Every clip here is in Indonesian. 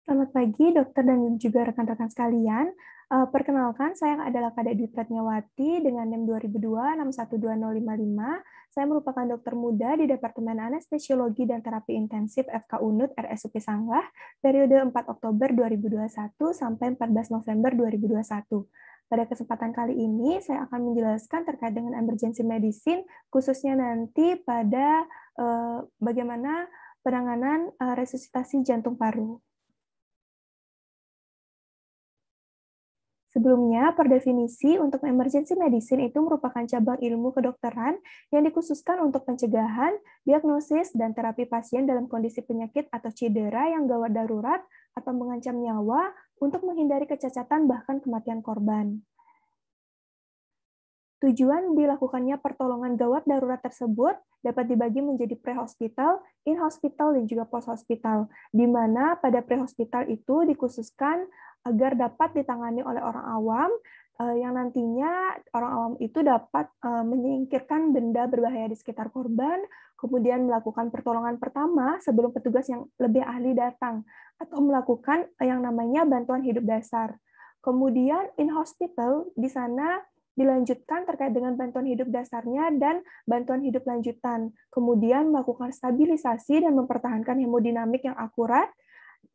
Selamat pagi, dokter dan juga rekan-rekan sekalian. Perkenalkan, saya adalah Kak Dwi Pratnyawati dengan NIM 2002-612055. Saya merupakan dokter muda di Departemen Anestesiologi dan Terapi Intensif FK Unut RSUP Sanggah, periode 4 Oktober 2021 sampai 14 November 2021. Pada kesempatan kali ini, saya akan menjelaskan terkait dengan emergency medicine, khususnya nanti pada bagaimana penanganan resusitasi jantung paru. Sebelumnya, per definisi, untuk emergency medicine itu merupakan cabang ilmu kedokteran yang dikhususkan untuk pencegahan, diagnosis, dan terapi pasien dalam kondisi penyakit atau cedera yang gawat darurat atau mengancam nyawa untuk menghindari kecacatan bahkan kematian korban. Tujuan dilakukannya pertolongan gawat darurat tersebut dapat dibagi menjadi pre-hospital, in-hospital, dan juga post-hospital, di mana pada pre-hospital itu dikhususkan agar dapat ditangani oleh orang awam, yang nantinya orang awam itu dapat menyingkirkan benda berbahaya di sekitar korban, kemudian melakukan pertolongan pertama sebelum petugas yang lebih ahli datang, atau melakukan yang namanya bantuan hidup dasar. Kemudian in-hospital, di sana dilanjutkan terkait dengan bantuan hidup dasarnya dan bantuan hidup lanjutan. Kemudian melakukan stabilisasi dan mempertahankan hemodinamik yang akurat,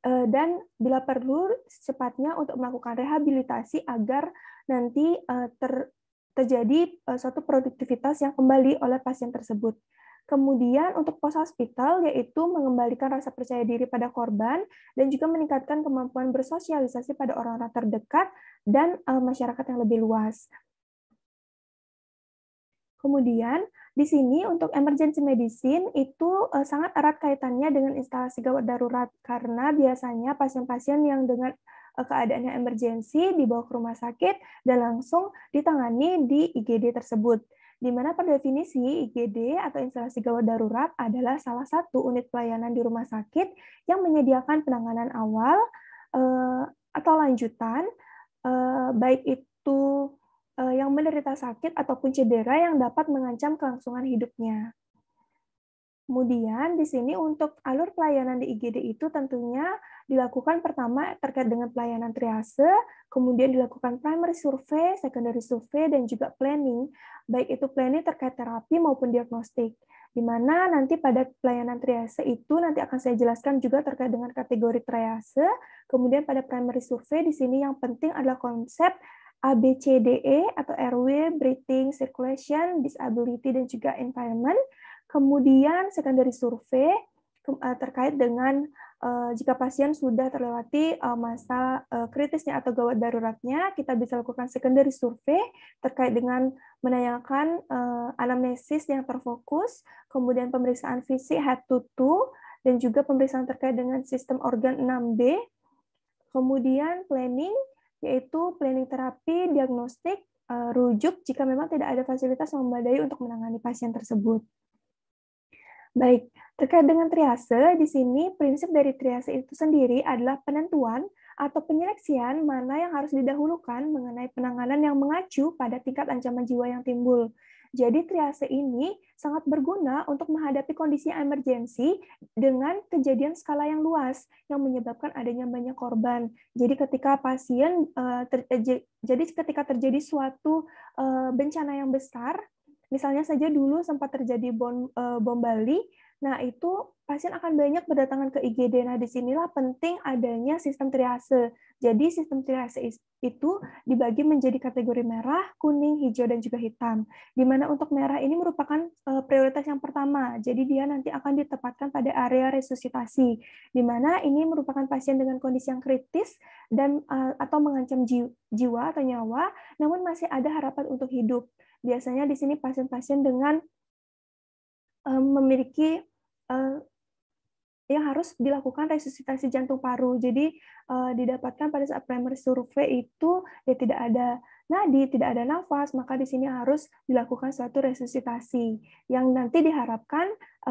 dan bila perlu secepatnya untuk melakukan rehabilitasi agar nanti terjadi suatu produktivitas yang kembali oleh pasien tersebut. Kemudian untuk post hospital yaitu mengembalikan rasa percaya diri pada korban dan juga meningkatkan kemampuan bersosialisasi pada orang-orang terdekat dan masyarakat yang lebih luas. Kemudian, di sini untuk emergency medicine itu sangat erat kaitannya dengan instalasi gawat darurat, karena biasanya pasien-pasien yang dengan keadaan yang emergensi dibawa ke rumah sakit dan langsung ditangani di IGD tersebut. Di mana per definisi IGD atau instalasi gawat darurat adalah salah satu unit pelayanan di rumah sakit yang menyediakan penanganan awal atau lanjutan, baik itu yang menderita sakit ataupun cedera yang dapat mengancam kelangsungan hidupnya. Kemudian di sini untuk alur pelayanan di IGD itu tentunya dilakukan pertama terkait dengan pelayanan triase, kemudian dilakukan primary survey, secondary survey, dan juga planning, baik itu planning terkait terapi maupun diagnostik. Di mana nanti pada pelayanan triase itu nanti akan saya jelaskan juga terkait dengan kategori triase, kemudian pada primary survey di sini yang penting adalah konsep ABCDE atau airway, breathing, circulation, disability, dan juga environment. Kemudian secondary survey terkait dengan jika pasien sudah terlewati masa kritisnya atau gawat daruratnya, kita bisa lakukan secondary survey terkait dengan menanyakan anamnesis yang terfokus, kemudian pemeriksaan fisik head to toe, dan juga pemeriksaan terkait dengan sistem organ 6B, kemudian planning, yaitu planning terapi, diagnostik, rujuk jika memang tidak ada fasilitas yang memadai untuk menangani pasien tersebut. Baik, terkait dengan triase, di sini prinsip dari triase itu sendiri adalah penentuan atau penyeleksian mana yang harus didahulukan mengenai penanganan yang mengacu pada tingkat ancaman jiwa yang timbul. Jadi triase ini sangat berguna untuk menghadapi kondisi emergensi dengan kejadian skala yang luas yang menyebabkan adanya banyak korban. Jadi ketika ketika terjadi suatu bencana yang besar, misalnya saja dulu sempat terjadi bom Bali, nah itu pasien akan banyak berdatangan ke IGD. Nah, disinilah penting adanya sistem triase. Jadi sistem triase itu dibagi menjadi kategori merah, kuning, hijau, dan juga hitam. Di mana untuk merah ini merupakan prioritas yang pertama. Jadi dia nanti akan ditempatkan pada area resusitasi, di mana ini merupakan pasien dengan kondisi yang kritis dan atau mengancam jiwa atau nyawa, namun masih ada harapan untuk hidup. Biasanya di sini pasien-pasien dengan memiliki yang harus dilakukan resusitasi jantung paru. Jadi didapatkan pada saat primary survey itu ya tidak ada nadi, tidak ada nafas, maka di sini harus dilakukan suatu resusitasi yang nanti diharapkan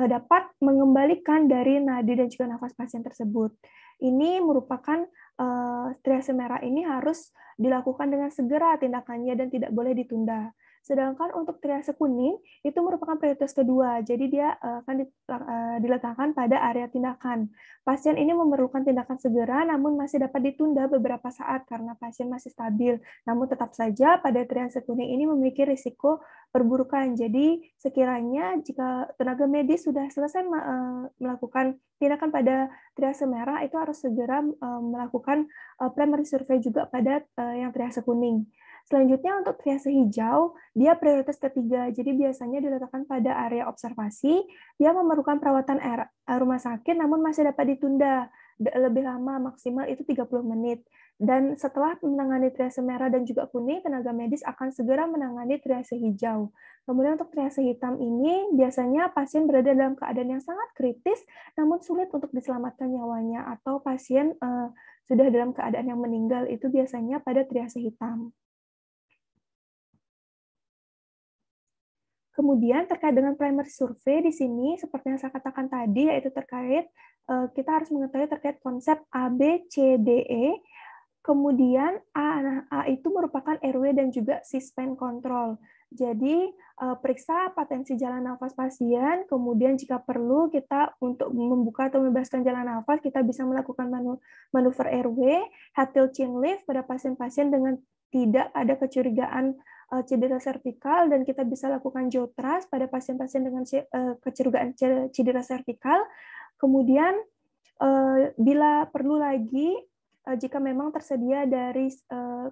dapat mengembalikan dari nadi dan juga nafas pasien tersebut. Ini merupakan triase merah ini harus dilakukan dengan segera tindakannya dan tidak boleh ditunda. Sedangkan untuk triase kuning itu merupakan prioritas kedua, jadi dia akan diletakkan pada area tindakan. Pasien ini memerlukan tindakan segera, namun masih dapat ditunda beberapa saat karena pasien masih stabil. Namun tetap saja pada triase kuning ini memiliki risiko perburukan. Jadi sekiranya jika tenaga medis sudah selesai melakukan tindakan pada triase merah, itu harus segera melakukan primary survey juga pada yang triase kuning. Selanjutnya untuk triase hijau, dia prioritas ketiga. Jadi biasanya diletakkan pada area observasi, dia memerlukan perawatan rumah sakit namun masih dapat ditunda lebih lama, maksimal itu 30 menit. Dan setelah menangani triase merah dan juga kuning, tenaga medis akan segera menangani triase hijau. Kemudian untuk triase hitam ini, biasanya pasien berada dalam keadaan yang sangat kritis, namun sulit untuk diselamatkan nyawanya, atau pasien sudah dalam keadaan yang meninggal, itu biasanya pada triase hitam. Kemudian terkait dengan primary survey di sini, seperti yang saya katakan tadi, yaitu terkait kita harus mengetahui terkait konsep A, B, C, D, E. Kemudian A itu merupakan airway dan juga suspend control. Jadi periksa potensi jalan nafas pasien, kemudian jika perlu kita untuk membuka atau membebaskan jalan nafas, kita bisa melakukan manuver airway, head tilt chin lift pada pasien-pasien dengan tidak ada kecurigaan cedera servikal, dan kita bisa lakukan jaw thrust pada pasien-pasien dengan kecurigaan cedera servikal. Kemudian bila perlu lagi, jika memang tersedia dari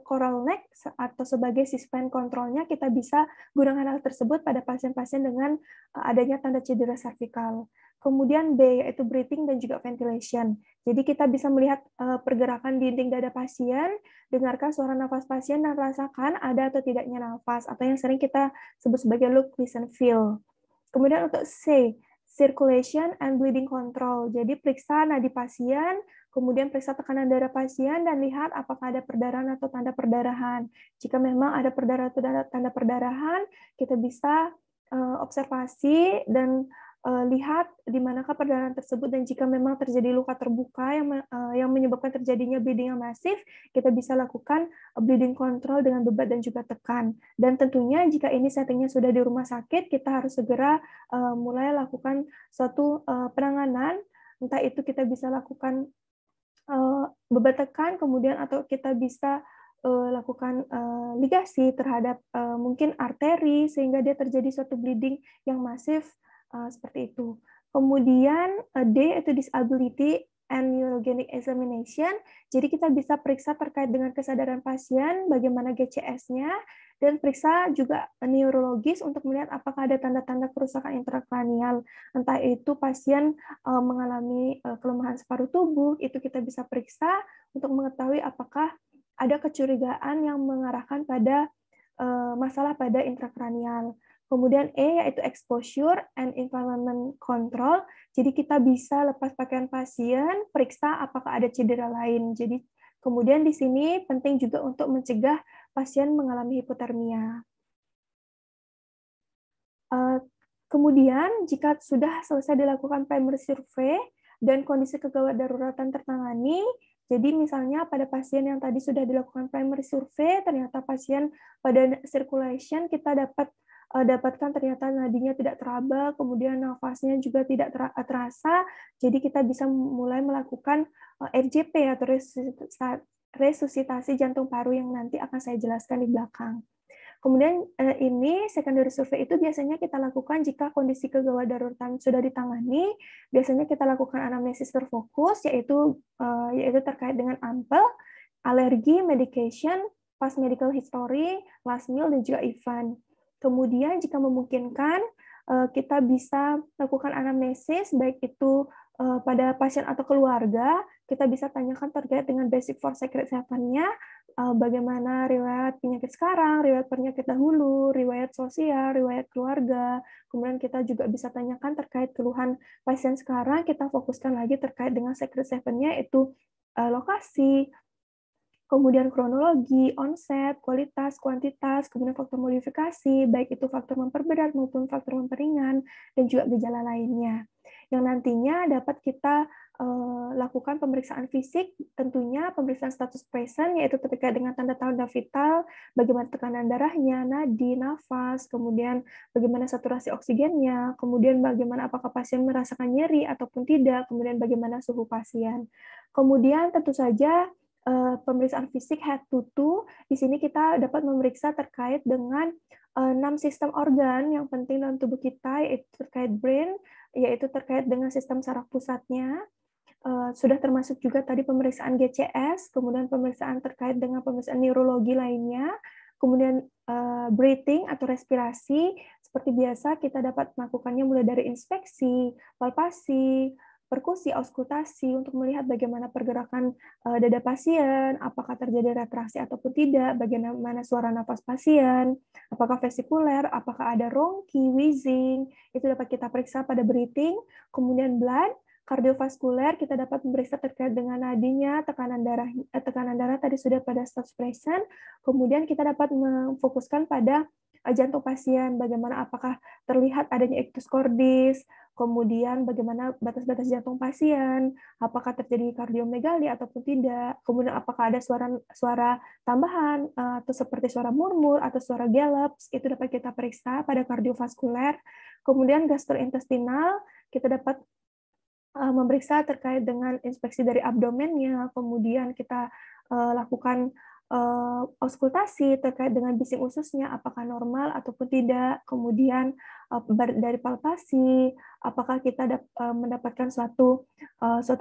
coral neck atau sebagai suspend kontrolnya, kita bisa gunakan hal tersebut pada pasien-pasien dengan adanya tanda cedera servikal. Kemudian B, yaitu breathing dan juga ventilation. Jadi kita bisa melihat pergerakan dinding dada pasien, dengarkan suara nafas pasien, dan rasakan ada atau tidaknya nafas, atau yang sering kita sebut sebagai look, listen, feel. Kemudian untuk C, circulation and bleeding control. Jadi periksa nadi pasien, kemudian periksa tekanan darah pasien, dan lihat apakah ada perdarahan atau tanda perdarahan. Jika memang ada perdarahan atau tanda perdarahan, kita bisa observasi dan lihat di manakah perdarahan tersebut, dan jika memang terjadi luka terbuka yang menyebabkan terjadinya bleeding yang masif, kita bisa lakukan bleeding control dengan bebat dan juga tekan. Dan tentunya jika ini settingnya sudah di rumah sakit, kita harus segera mulai lakukan suatu penanganan, entah itu kita bisa lakukan bebat tekan, kemudian atau kita bisa lakukan ligasi terhadap mungkin arteri sehingga dia terjadi suatu bleeding yang masif seperti itu. Kemudian D itu disability and neurogenic examination. Jadi kita bisa periksa terkait dengan kesadaran pasien, bagaimana GCS-nya, dan periksa juga neurologis untuk melihat apakah ada tanda-tanda kerusakan intrakranial. Entah itu pasien mengalami kelemahan separuh tubuh, itu kita bisa periksa untuk mengetahui apakah ada kecurigaan yang mengarahkan pada masalah pada intrakranial. Kemudian E yaitu exposure and environment control. Jadi kita bisa lepas pakaian pasien, periksa apakah ada cedera lain. Jadi kemudian di sini penting juga untuk mencegah pasien mengalami hipotermia. Kemudian jika sudah selesai dilakukan primary survey dan kondisi kegawat daruratan tertangani, jadi misalnya pada pasien yang tadi sudah dilakukan primary survey, ternyata pasien pada circulation kita dapatkan ternyata nadinya tidak teraba, kemudian nafasnya juga tidak terasa, jadi kita bisa mulai melakukan RJP atau resusitasi jantung paru yang nanti akan saya jelaskan di belakang. Kemudian ini secondary survey itu biasanya kita lakukan jika kondisi kegawat daruratan sudah ditangani. Biasanya kita lakukan anamnesis terfokus, yaitu terkait dengan ampel, alergi, medication, past medical history, last meal, dan juga event. Kemudian jika memungkinkan, kita bisa lakukan anamnesis, baik itu pada pasien atau keluarga, kita bisa tanyakan terkait dengan basic for secret seven-nya, bagaimana riwayat penyakit sekarang, riwayat penyakit dahulu, riwayat sosial, riwayat keluarga. Kemudian kita juga bisa tanyakan terkait keluhan pasien sekarang, kita fokuskan lagi terkait dengan secret seven-nya, yaitu lokasi, kemudian kronologi, onset, kualitas, kuantitas, kemudian faktor modifikasi, baik itu faktor memperberat maupun faktor memperingan, dan juga gejala lainnya. Yang nantinya dapat kita lakukan pemeriksaan fisik, tentunya pemeriksaan status present, yaitu terkait dengan tanda-tanda vital, bagaimana tekanan darahnya, nadi, nafas, kemudian bagaimana saturasi oksigennya, kemudian bagaimana apakah pasien merasakan nyeri ataupun tidak, kemudian bagaimana suhu pasien. Kemudian tentu saja pemeriksaan fisik head to toe, di sini kita dapat memeriksa terkait dengan 6 sistem organ yang penting dalam tubuh kita, yaitu terkait brain, yaitu terkait dengan sistem saraf pusatnya. Sudah termasuk juga tadi pemeriksaan GCS, kemudian pemeriksaan terkait dengan pemeriksaan neurologi lainnya, kemudian breathing atau respirasi, seperti biasa kita dapat melakukannya mulai dari inspeksi, palpasi, perkusi, auskultasi untuk melihat bagaimana pergerakan dada pasien, apakah terjadi retraksi ataupun tidak, bagaimana suara nafas pasien, apakah vesikuler, apakah ada rongki, wheezing, itu dapat kita periksa pada breathing, kemudian blood, kardiovaskuler kita dapat memeriksa terkait dengan nadinya, tekanan darah tadi sudah pada status present. Kemudian kita dapat memfokuskan pada jantung pasien, bagaimana apakah terlihat adanya ictus cordis, kemudian bagaimana batas-batas jantung pasien, apakah terjadi kardiomegali ataupun tidak, kemudian apakah ada suara tambahan atau seperti suara murmur atau suara gallops, itu dapat kita periksa pada kardiovaskuler. Kemudian gastrointestinal kita dapat memeriksa terkait dengan inspeksi dari abdomennya, kemudian kita lakukan auskultasi terkait dengan bising ususnya, apakah normal ataupun tidak, kemudian dari palpasi, apakah kita mendapatkan suatu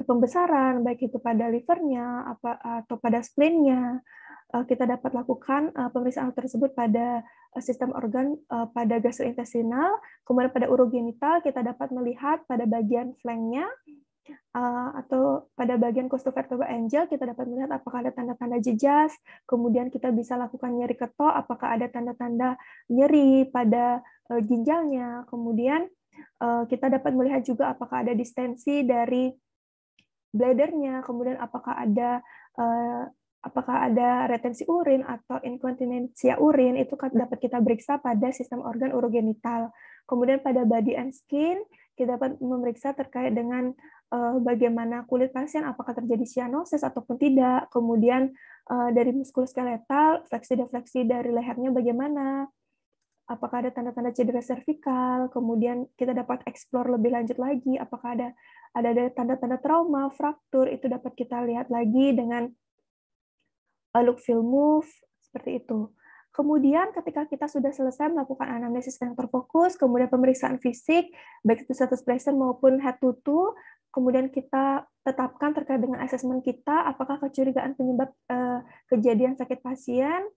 pembesaran, baik itu pada livernya atau pada spleen-nya. Kita dapat lakukan pemeriksaan tersebut pada sistem organ pada gastrointestinal, kemudian pada urogenital kita dapat melihat pada bagian flanknya atau pada bagian costovertebral angle kita dapat melihat apakah ada tanda-tanda jejas, kemudian kita bisa lakukan nyeri ketok, apakah ada tanda-tanda nyeri pada ginjalnya, kemudian kita dapat melihat juga apakah ada distensi dari bladdernya, kemudian apakah ada retensi urin atau inkontinensia urin, itu dapat kita periksa pada sistem organ urogenital. Kemudian pada body and skin, kita dapat memeriksa terkait dengan bagaimana kulit pasien, apakah terjadi cyanosis ataupun tidak. Kemudian dari muskuloskeletal, fleksi-defleksi dari lehernya bagaimana, apakah ada tanda-tanda cedera servikal, kemudian kita dapat eksplor lebih lanjut lagi, apakah ada tanda-tanda trauma, fraktur, itu dapat kita lihat lagi dengan look, feel, move, seperti itu. Kemudian ketika kita sudah selesai melakukan anamnesis yang terfokus, kemudian pemeriksaan fisik, baik itu status present maupun head to toe, kemudian kita tetapkan terkait dengan asesmen kita, apakah kecurigaan penyebab kejadian sakit pasien,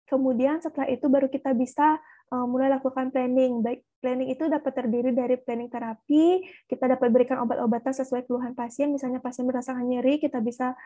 kemudian setelah itu baru kita bisa mulai lakukan planning. Baik, planning itu dapat terdiri dari planning terapi, kita dapat berikan obat-obatan sesuai keluhan pasien, misalnya pasien merasakan nyeri, kita bisa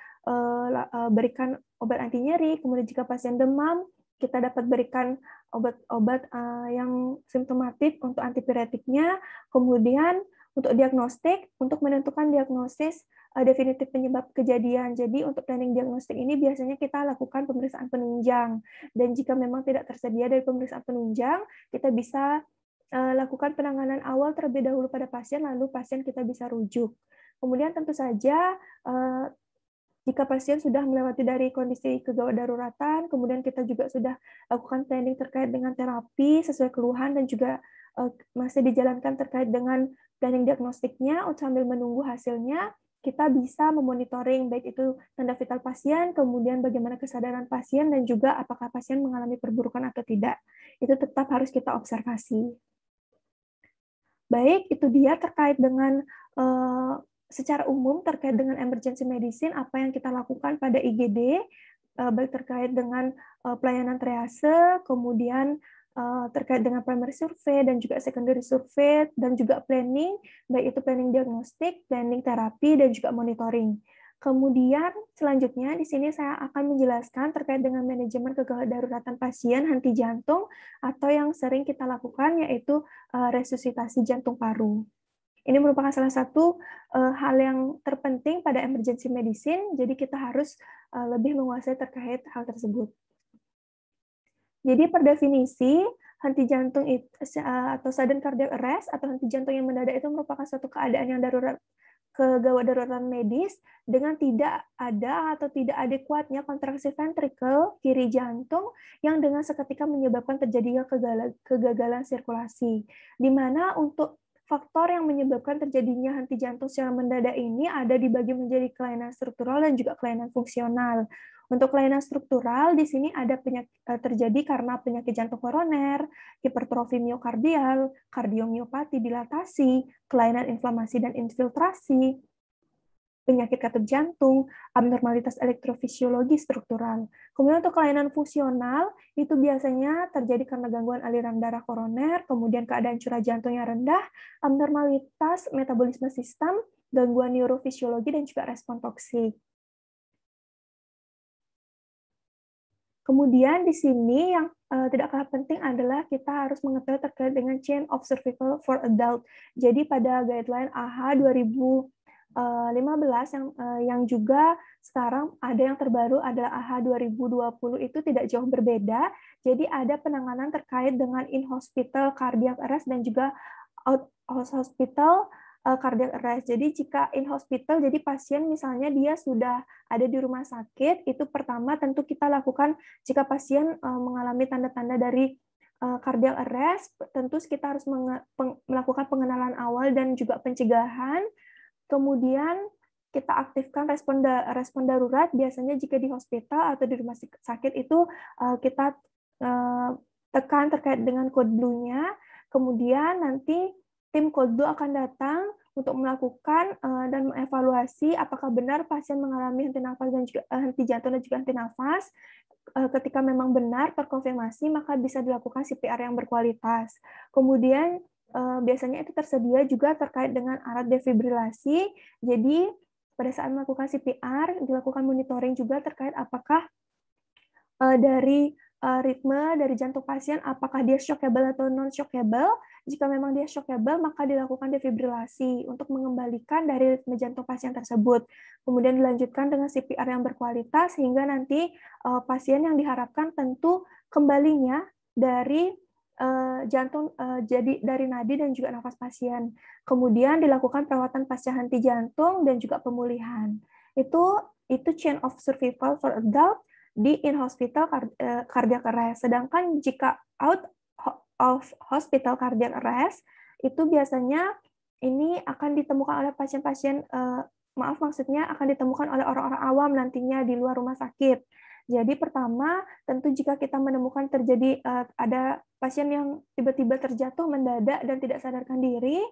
berikan obat anti nyeri, kemudian jika pasien demam, kita dapat berikan obat-obat yang simptomatik untuk antipiretiknya, kemudian untuk diagnostik, untuk menentukan diagnosis definitif penyebab kejadian. Jadi untuk planning diagnostik ini biasanya kita lakukan pemeriksaan penunjang. Dan jika memang tidak tersedia dari pemeriksaan penunjang, kita bisa lakukan penanganan awal terlebih dahulu pada pasien, lalu pasien kita bisa rujuk. Kemudian tentu saja jika pasien sudah melewati dari kondisi kegawat daruratan, kemudian kita juga sudah lakukan planning terkait dengan terapi sesuai keluhan dan juga masih dijalankan terkait dengan planning diagnostiknya sambil menunggu hasilnya, kita bisa memonitoring baik itu tanda vital pasien, kemudian bagaimana kesadaran pasien, dan juga apakah pasien mengalami perburukan atau tidak. Itu tetap harus kita observasi. Baik, itu dia terkait dengan secara umum terkait dengan emergency medicine, apa yang kita lakukan pada IGD, baik terkait dengan pelayanan triase, kemudian terkait dengan primary survey dan juga secondary survey, dan juga planning, baik itu planning diagnostik, planning terapi, dan juga monitoring. Kemudian selanjutnya di sini saya akan menjelaskan terkait dengan manajemen kegawat daruratan pasien henti jantung atau yang sering kita lakukan yaitu resusitasi jantung paru. Ini merupakan salah satu hal yang terpenting pada emergency medicine, jadi kita harus lebih menguasai terkait hal tersebut. Jadi per definisi, henti jantung atau sudden cardiac arrest atau henti jantung yang mendadak itu merupakan suatu keadaan yang darurat ke gawat darurat medis dengan tidak ada atau tidak adekuatnya kontraksi ventrikel kiri jantung yang dengan seketika menyebabkan terjadinya kegagalan sirkulasi. Di mana untuk faktor yang menyebabkan terjadinya henti jantung secara mendadak ini ada dibagi menjadi kelainan struktural dan juga kelainan fungsional. Untuk kelainan struktural, di sini ada terjadi karena penyakit jantung koroner, hipertrofi miokardial, kardiomiopati, dilatasi, kelainan inflamasi dan infiltrasi, penyakit katup jantung, abnormalitas elektrofisiologi struktural. Kemudian untuk kelainan fungsional, itu biasanya terjadi karena gangguan aliran darah koroner, kemudian keadaan curah jantung yang rendah, abnormalitas metabolisme sistem, gangguan neurofisiologi, dan juga respon toksik. Kemudian di sini yang tidak kalah penting adalah kita harus mengetahui terkait dengan chain of survival for adult. Jadi pada guideline AHA 2015 yang juga sekarang ada yang terbaru adalah AHA 2020 itu tidak jauh berbeda. Jadi ada penanganan terkait dengan in-hospital cardiac arrest dan juga out-hospital cardiac arrest. Jadi jika in hospital, jadi pasien misalnya dia sudah ada di rumah sakit, itu pertama tentu kita lakukan jika pasien mengalami tanda-tanda dari cardiac arrest, tentu kita harus melakukan pengenalan awal dan juga pencegahan. Kemudian kita aktifkan respon darurat, biasanya jika di hospital atau di rumah sakit itu kita tekan terkait dengan code blue-nya, kemudian nanti tim Code Blue akan datang untuk melakukan dan mengevaluasi apakah benar pasien mengalami henti nafas dan juga henti jantung dan juga henti nafas. Ketika memang benar terkonfirmasi, maka bisa dilakukan CPR yang berkualitas. Kemudian biasanya itu tersedia juga terkait dengan alat defibrilasi. Jadi pada saat melakukan CPR dilakukan monitoring juga terkait apakah dari ritme dari jantung pasien, apakah dia shockable atau non-shockable. Jika memang dia shockable, maka dilakukan defibrilasi untuk mengembalikan dari ritme jantung pasien tersebut. Kemudian dilanjutkan dengan CPR yang berkualitas, sehingga nanti pasien yang diharapkan tentu kembalinya dari jantung, jadi dari nadi dan juga nafas pasien. Kemudian dilakukan perawatan pasca henti jantung dan juga pemulihan. Itu chain of survival for adult di in-hospital cardiac arrest. Sedangkan jika out of hospital cardiac arrest, itu biasanya ini akan ditemukan oleh pasien-pasien, maksudnya akan ditemukan oleh orang-orang awam nantinya di luar rumah sakit. Jadi pertama, tentu jika kita menemukan terjadi ada pasien yang tiba-tiba terjatuh mendadak dan tidak sadarkan diri,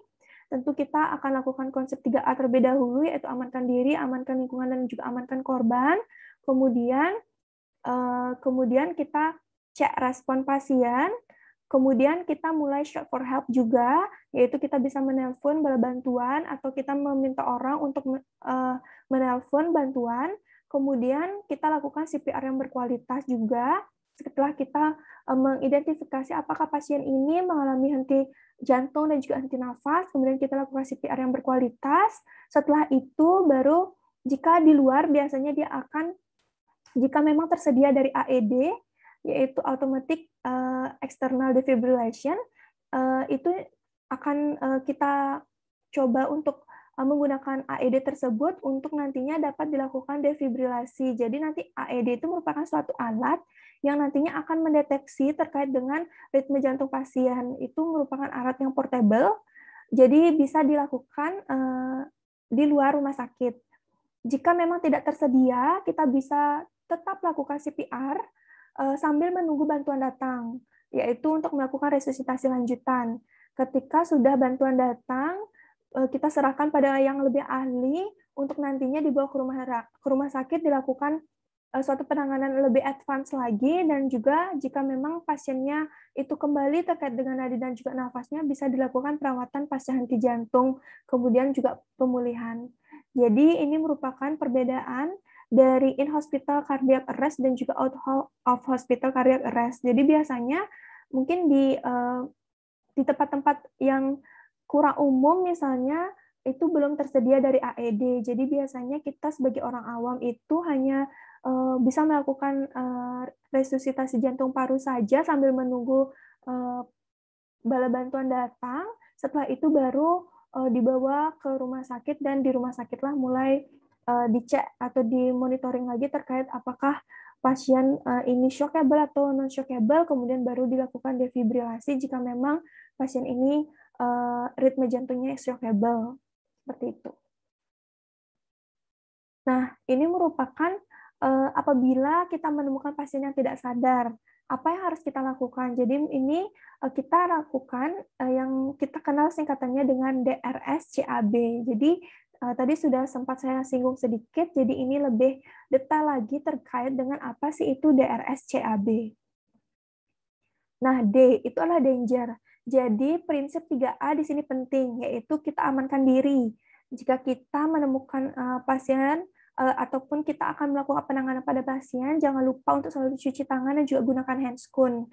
tentu kita akan lakukan konsep 3A terlebih dahulu, yaitu amankan diri, amankan lingkungan, dan juga amankan korban. Kemudian kita cek respon pasien, kemudian kita mulai shout for help juga, yaitu kita bisa menelpon bala bantuan atau kita meminta orang untuk menelpon bantuan, kemudian kita lakukan CPR yang berkualitas juga. Setelah kita mengidentifikasi apakah pasien ini mengalami henti jantung dan juga henti nafas, kemudian kita lakukan CPR yang berkualitas. Setelah itu baru jika di luar biasanya dia akan, jika memang tersedia dari AED, yaitu automatic external defibrillation, itu akan kita coba untuk menggunakan AED tersebut untuk nantinya dapat dilakukan defibrilasi. Jadi nanti AED itu merupakan suatu alat yang nantinya akan mendeteksi terkait dengan ritme jantung pasien. Itu merupakan alat yang portable, jadi bisa dilakukan di luar rumah sakit. Jika memang tidak tersedia, kita bisa tetap lakukan CPR sambil menunggu bantuan datang, yaitu untuk melakukan resusitasi lanjutan. Ketika sudah bantuan datang, kita serahkan pada yang lebih ahli untuk nantinya dibawa ke rumah sakit, dilakukan suatu penanganan lebih advance lagi, dan juga jika memang pasiennya itu kembali terkait dengan nadi dan juga nafasnya, bisa dilakukan perawatan pasca henti jantung, kemudian juga pemulihan. Jadi ini merupakan perbedaan dari in-hospital cardiac arrest dan juga out of hospital cardiac arrest. Jadi biasanya mungkin di tempat-tempat yang kurang umum misalnya itu belum tersedia dari AED. Jadi biasanya kita sebagai orang awam itu hanya bisa melakukan resusitasi jantung paru saja sambil menunggu bala bantuan datang. Setelah itu baru dibawa ke rumah sakit, dan di rumah sakitlah mulai dicek atau dimonitoring lagi terkait apakah pasien ini shockable atau non shockable, kemudian baru dilakukan defibrilasi jika memang pasien ini ritme jantungnya shockable, seperti itu. Nah, ini merupakan apabila kita menemukan pasien yang tidak sadar, apa yang harus kita lakukan? Jadi ini kita lakukan yang kita kenal singkatannya dengan DRS-CAB. Jadi tadi sudah sempat saya singgung sedikit, jadi ini lebih detail lagi terkait dengan apa sih itu DRS-CAB. Nah, D itu adalah danger. Jadi prinsip 3A di sini penting, yaitu kita amankan diri. Jika kita menemukan pasien ataupun kita akan melakukan penanganan pada pasien, jangan lupa untuk selalu cuci tangan dan juga gunakan handscoon.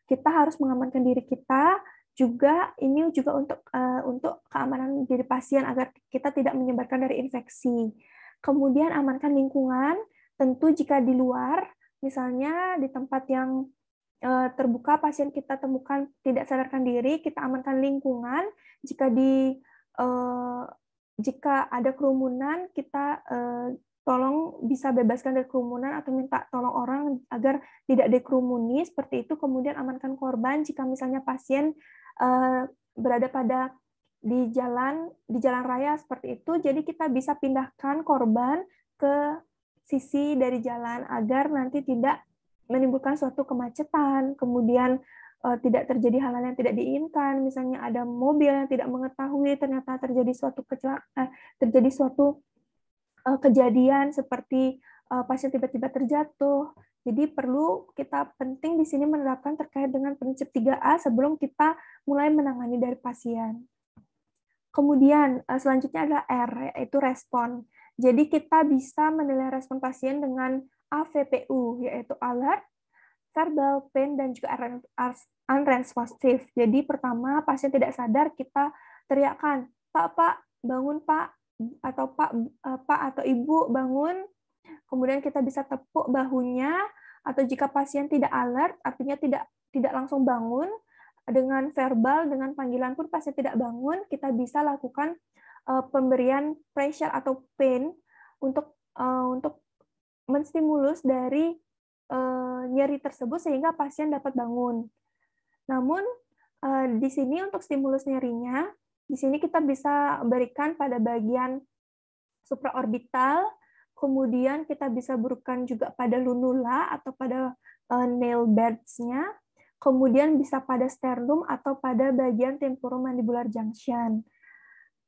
Kita harus mengamankan diri kita, juga ini juga untuk keamanan diri pasien agar kita tidak menyebarkan dari infeksi. Kemudian amankan lingkungan, tentu jika di luar, misalnya di tempat yang terbuka pasien kita temukan tidak sadarkan diri, kita amankan lingkungan. Jika ada kerumunan, kita tolong bisa bebaskan dari kerumunan atau minta tolong orang agar tidak dikerumuni, seperti itu. Kemudian amankan korban jika misalnya pasien berada di jalan raya seperti itu, jadi kita bisa pindahkan korban ke sisi dari jalan agar nanti tidak menimbulkan suatu kemacetan, kemudian tidak terjadi hal-hal yang tidak diinginkan, misalnya ada mobil yang tidak mengetahui ternyata terjadi suatu kejadian seperti pasien tiba-tiba terjatuh. Jadi penting di sini menerapkan terkait dengan prinsip 3A sebelum kita mulai menangani dari pasien. Kemudian selanjutnya adalah R, yaitu respon. Jadi kita bisa menilai respon pasien dengan AVPU, yaitu alert, verbal, pain, dan juga unresponsive. Jadi pertama, pasien tidak sadar, kita teriakkan, Pak, bangun Pak, atau Pak atau Ibu bangun. Kemudian kita bisa tepuk bahunya, atau jika pasien tidak alert, artinya tidak langsung bangun, dengan verbal, dengan panggilan pun pasien tidak bangun, kita bisa lakukan pemberian pressure atau pain untuk menstimulus dari nyeri tersebut sehingga pasien dapat bangun. Namun di sini untuk stimulus nyerinya, di sini kita bisa berikan pada bagian supraorbital, kemudian kita bisa berikan juga pada lunula atau pada nail beds-nya, kemudian bisa pada sternum atau pada bagian temporomandibular junction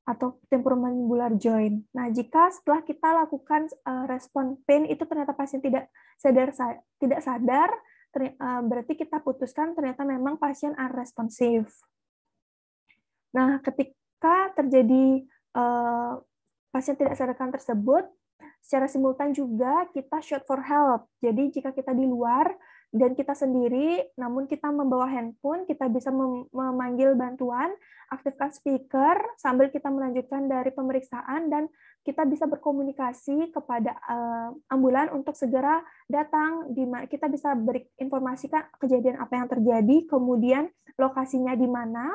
atau temporomandibular joint. Nah, jika setelah kita lakukan respon pain itu ternyata pasien tidak sadar, berarti kita putuskan ternyata memang pasien unresponsive. Nah, ketika terjadi pasien tidak sadarkan tersebut, secara simultan juga kita shout for help. Jadi jika kita di luar dan kita sendiri, namun kita membawa handphone, kita bisa memanggil bantuan, aktifkan speaker sambil kita melanjutkan dari pemeriksaan, dan kita bisa berkomunikasi kepada ambulan untuk segera datang. Kita bisa berinformasikan kejadian apa yang terjadi, kemudian lokasinya di mana,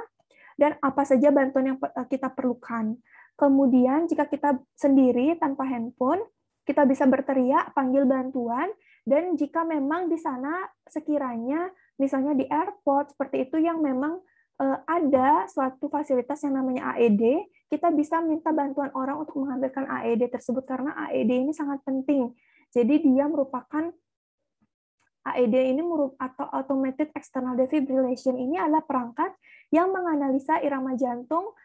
dan apa saja bantuan yang kita perlukan. Kemudian jika kita sendiri tanpa handphone, kita bisa berteriak, panggil bantuan, dan jika memang di sana sekiranya misalnya di airport seperti itu yang memang ada suatu fasilitas yang namanya AED, kita bisa minta bantuan orang untuk mengambilkan AED tersebut karena AED ini sangat penting. Jadi dia merupakan AED ini atau Automated External Defibrillation ini adalah perangkat yang menganalisa irama jantung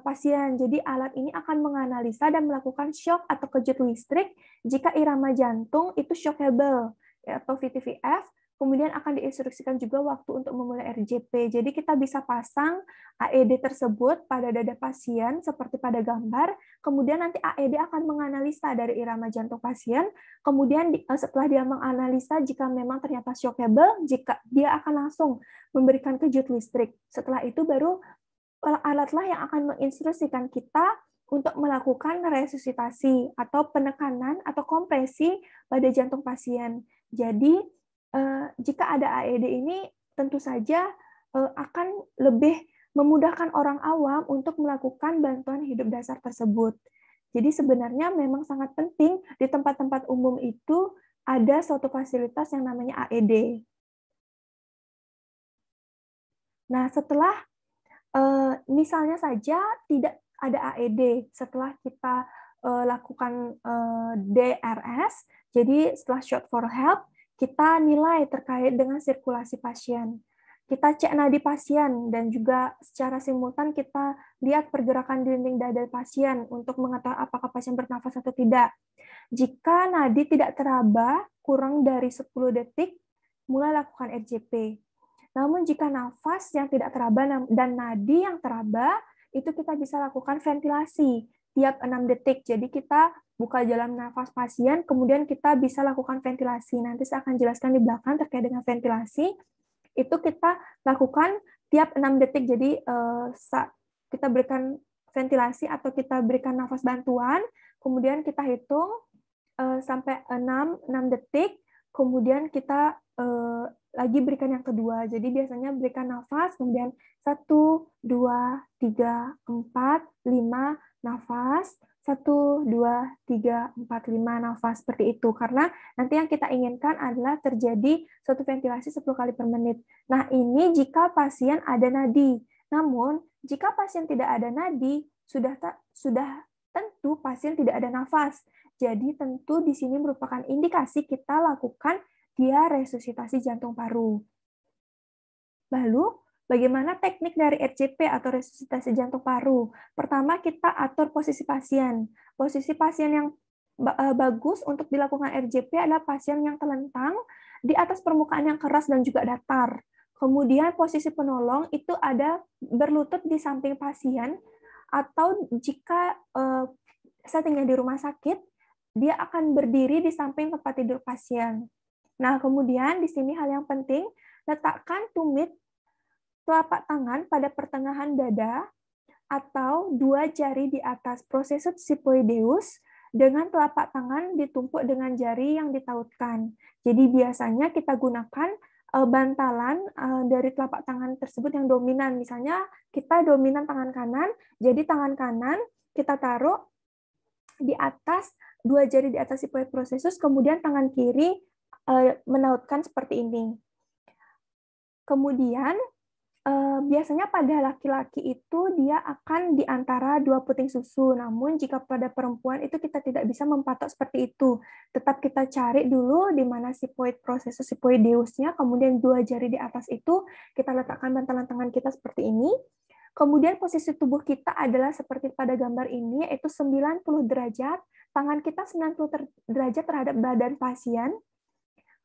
pasien. Jadi alat ini akan menganalisa dan melakukan shock atau kejut listrik jika irama jantung itu shockable atau VTVF, kemudian akan diinstruksikan juga waktu untuk memulai RJP. Jadi kita bisa pasang AED tersebut pada dada pasien seperti pada gambar, kemudian nanti AED akan menganalisa dari irama jantung pasien, kemudian setelah dia menganalisa jika memang ternyata shockable, jika dia akan langsung memberikan kejut listrik. Setelah itu baru alatlah yang akan menginstruksikan kita untuk melakukan resusitasi atau penekanan atau kompresi pada jantung pasien. Jadi, jika ada AED ini, tentu saja akan lebih memudahkan orang awam untuk melakukan bantuan hidup dasar tersebut. Jadi sebenarnya memang sangat penting di tempat-tempat umum itu ada suatu fasilitas yang namanya AED. Nah, setelah misalnya saja tidak ada AED, setelah kita lakukan DRS, jadi setelah short for help, kita nilai terkait dengan sirkulasi pasien. Kita cek nadi pasien dan juga secara simultan kita lihat pergerakan dinding dada pasien untuk mengetahui apakah pasien bernafas atau tidak. Jika nadi tidak teraba kurang dari 10 detik, mulai lakukan RJP. Namun jika nafas yang tidak teraba dan nadi yang teraba, itu kita bisa lakukan ventilasi tiap 6 detik. Jadi kita buka jalan nafas pasien, kemudian kita bisa lakukan ventilasi. Nanti saya akan jelaskan di belakang terkait dengan ventilasi. Itu kita lakukan tiap 6 detik. Jadi kita berikan ventilasi atau kita berikan nafas bantuan, kemudian kita hitung sampai 6 detik, kemudian kita lagi berikan yang kedua. Jadi biasanya berikan nafas, kemudian 1, 2, 3, 4, 5 nafas, 1, 2, 3, 4, 5 nafas, seperti itu. Karena nanti yang kita inginkan adalah terjadi suatu ventilasi 10 kali per menit. Nah, ini jika pasien ada nadi. Namun, jika pasien tidak ada nadi, sudah tentu pasien tidak ada nafas. Jadi tentu di sini merupakan indikasi kita lakukan dia resusitasi jantung paru. Lalu, bagaimana teknik dari RJP atau resusitasi jantung paru? Pertama, kita atur posisi pasien. Posisi pasien yang bagus untuk dilakukan RJP adalah pasien yang terlentang di atas permukaan yang keras dan juga datar. Kemudian posisi penolong itu ada berlutut di samping pasien, atau jika settingnya di rumah sakit, dia akan berdiri di samping tempat tidur pasien. Nah, kemudian di sini hal yang penting, letakkan tumit telapak tangan pada pertengahan dada atau 2 jari di atas processus xiphoideus dengan telapak tangan ditumpuk dengan jari yang ditautkan. Jadi biasanya kita gunakan bantalan dari telapak tangan tersebut yang dominan. Misalnya kita dominan tangan kanan, jadi tangan kanan kita taruh di atas 2 jari di atas xiphoid processus, kemudian tangan kiri menautkan seperti ini. Kemudian biasanya pada laki-laki itu dia akan di antara 2 puting susu. Namun jika pada perempuan itu kita tidak bisa mempatok seperti itu. Tetap kita cari dulu di mana xiphoid processus xiphoideusnya, kemudian 2 jari di atas itu kita letakkan bantalan tangan kita seperti ini. Kemudian posisi tubuh kita adalah seperti pada gambar ini, yaitu 90 derajat. Tangan kita 90 derajat terhadap badan pasien.